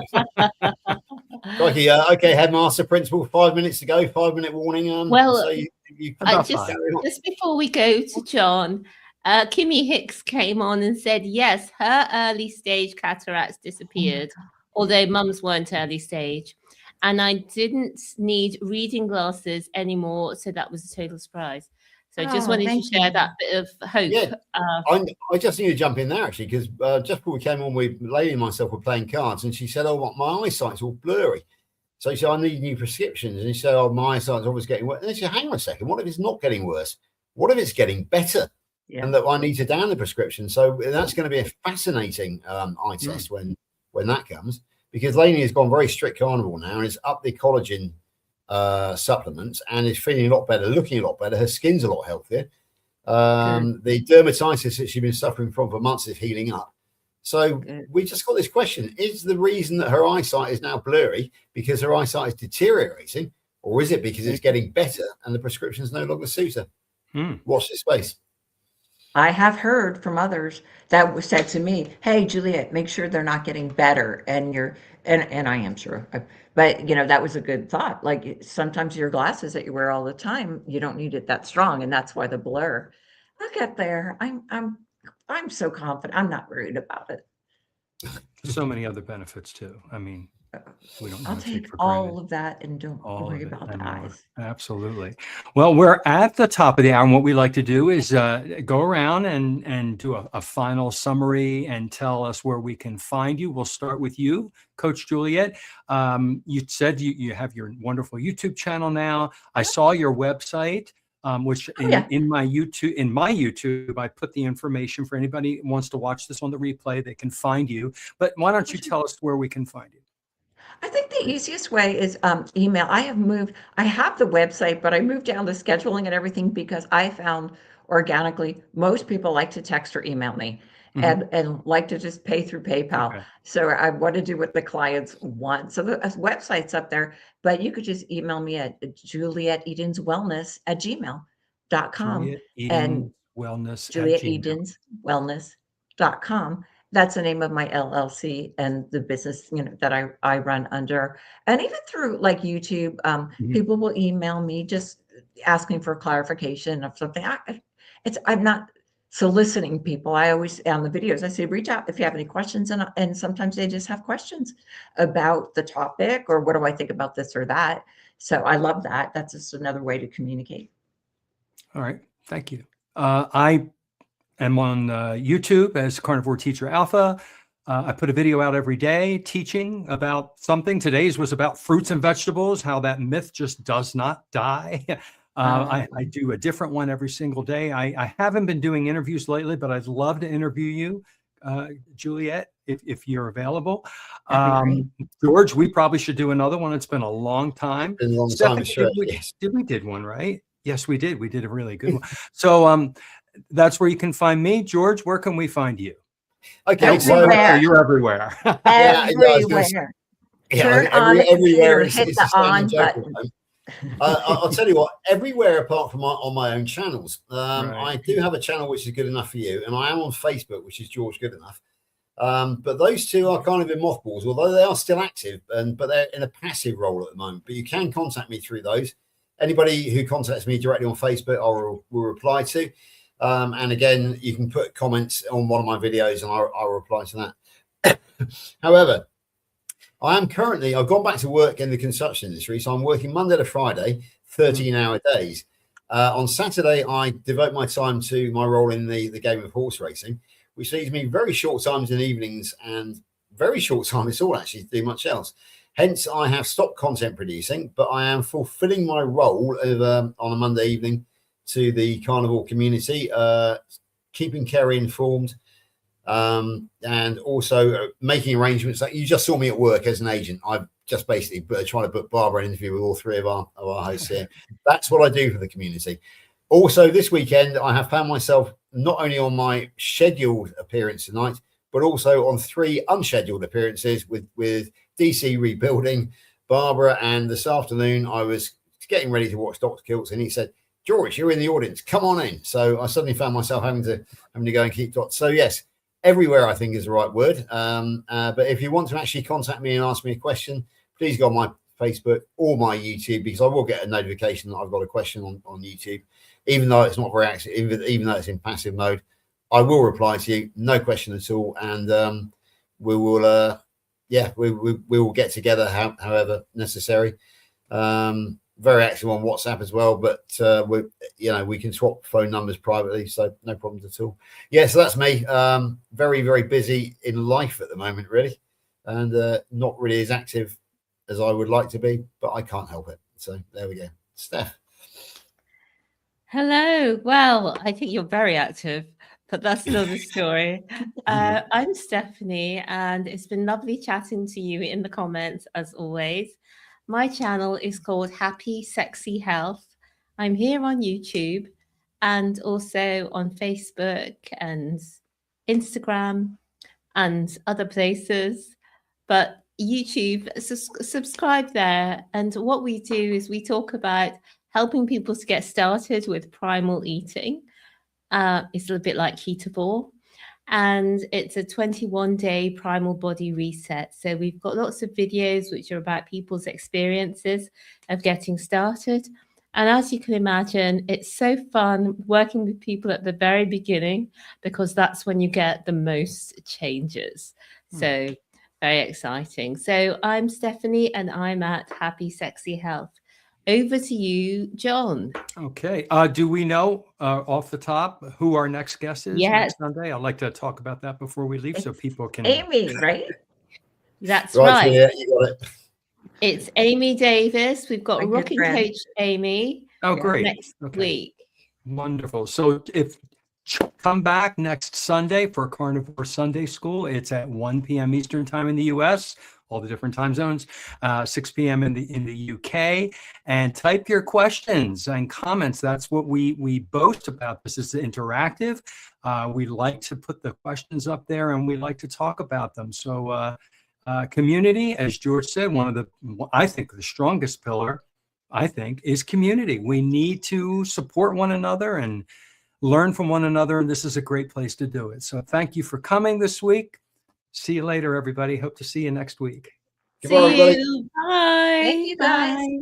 Okay, headmaster, principal, 5 minutes to go. 5-minute warning. Well, so just before we go to John, Kimmy Hicks came on and said, yes, her early stage cataracts disappeared, although mum's weren't early stage. And I didn't need reading glasses anymore. So that was a total surprise. So just wanted to share that bit of hope. Yeah, I just need to jump in there, actually, because just before we came on, Lady and myself were playing cards, and she said, oh, my eyesight's all blurry. So she said, I need new prescriptions. And she said, oh, my eyesight's always getting worse. And she said, hang on a second, what if it's not getting worse? What if it's getting better? Yeah. And that I need to down the prescription. So that's going to be a fascinating eye test when that comes, because Lainey has gone very strict carnivore now and has upped the collagen supplements and is feeling a lot better, looking a lot better. Her skin's a lot healthier. The dermatitis that she's been suffering from for months is healing up. So we just got this question: is the reason that her eyesight is now blurry because her eyesight is deteriorating, or is it because it's getting better and the prescriptions no longer suit her? Watch this space. I have heard from others that said to me, hey, Juliet, make sure they're not getting better. And I am sure, but that was a good thought. Like sometimes your glasses that you wear all the time, you don't need it that strong. And that's why the blur. I'll get there. I'm so confident. I'm not worried about it. So many other benefits too. I mean, we don't. I'll take all of that and don't worry about the eyes. Absolutely. Well, we're at the top of the hour, and what we like to do is go around and do a final summary and tell us where we can find you. We'll start with you, Coach Juliet. You said you have your wonderful YouTube channel now. I saw your website. Which in my YouTube, I put the information for anybody who wants to watch this on the replay. They can find you. But why don't you tell us where we can find you? I think the easiest way is email. I have the website, but I moved down to scheduling and everything because I found organically most people like to text or email me. And like to just pay through PayPal. Okay. So I want to do what the clients want. So the website's up there, but you could just email me at JulietEdensWellness@gmail.com. And JulietEdensWellness.com. That's the name of my LLC and the business, that I run under. And even through like YouTube, people will email me just asking for clarification of something. I'm not soliciting people. I always, on the videos, I say, reach out if you have any questions. And sometimes they just have questions about the topic or what do I think about this or that. So I love that. That's just another way to communicate. All right. Thank you. I am on YouTube as Carnivore Teacher Alpha. I put a video out every day teaching about something. Today's was about fruits and vegetables, how that myth just does not die. I do a different one every single day. I haven't been doing interviews lately, but I'd love to interview you, Juliet, if you're available. George, we probably should do another one. It's been a long time. Been a long time, sure. We did one, right? Yes, we did. We did a really good one. So that's where you can find me. George, where can we find you? Okay, so Everywhere. You're everywhere. Yeah, I was gonna Everywhere. yeah, Turn on the everywhere computer, is hit a the standing on joke at the button. moment. I'll tell you what, everywhere apart from on my own channels. Right. I do have a channel which is good enough for you, and I am on Facebook, which is George Good Enough. But those two are kind of in mothballs, although they are still active, but they're in a passive role at the moment. But you can contact me through those. Anybody who contacts me directly on Facebook, I will reply to. And again, you can put comments on one of my videos, and I'll reply to that. However, I've gone back to work in the construction industry, so I'm working Monday to Friday, 13-hour days. On Saturday, I devote my time to my role in the game of horse racing, which leaves me very short times in the evenings and very short time at all actually to do much else. Hence, I have stopped content producing, but I am fulfilling my role of, on a Monday evening to the carnivore community, keeping Kerry informed, and also making arrangements. Like you just saw me at work as an agent. I've just basically trying to book Barbara an interview with all three of our hosts here. That's what I do for the community. Also, this weekend, I have found myself not only on my scheduled appearance tonight, but also on 3 unscheduled appearances with DC Rebuilding, Barbara, and this afternoon I was getting ready to watch Dr. Kilts, and he said, "George, you're in the audience. Come on in." So I suddenly found myself having to go and keep Dr. So yes, everywhere I think is the right word. But if you want to actually contact me and ask me a question, please go on my Facebook or my YouTube, because I will get a notification that I've got a question on YouTube, even though it's not very active, even though it's in passive mode. I will reply to you, no question at all, and we will, we will get together however necessary. Very active on WhatsApp as well, but we can swap phone numbers privately, so no problems at all. Yeah, so that's me. Very, very busy in life at the moment, really, and not really as active as I would like to be, but I can't help it. So there we go. Steph. Hello. Well, I think you're very active, but that's another story. I'm Stephanie, and it's been lovely chatting to you in the comments as always. My channel is called Happy Sexy Health. I'm here on YouTube and also on Facebook and Instagram and other places. But YouTube, subscribe there. And what we do is we talk about helping people to get started with primal eating. It's a little bit like Carnivore. And it's a 21-day primal body reset. So we've got lots of videos which are about people's experiences of getting started. And as you can imagine, it's so fun working with people at the very beginning, because that's when you get the most changes. So very exciting. So I'm Stephanie, and I'm at Happy Sexy Health. Over to you, John. Okay. Do we know off the top who our next guest is next Sunday? I'd like to talk about that before we leave, so people can. Amy, right? That's right. Yeah, you got it. It's Amy Davis. We've got My good rocking friend. coach Amy. Oh, great. Next week. Wonderful. So if come back next Sunday for Carnivore Sunday School, it's at 1 p.m. Eastern time in the US, all the different time zones, 6 p.m. in the UK, and type your questions and comments. That's what we boast about. This is interactive. We like to put the questions up there, and we like to talk about them. So community, as George said, I think the strongest pillar, is community. We need to support one another and learn from one another, and this is a great place to do it. So thank you for coming this week. See you later, everybody. Hope to see you next week. Goodbye, everybody. See you. Bye. Thank you, guys. Bye.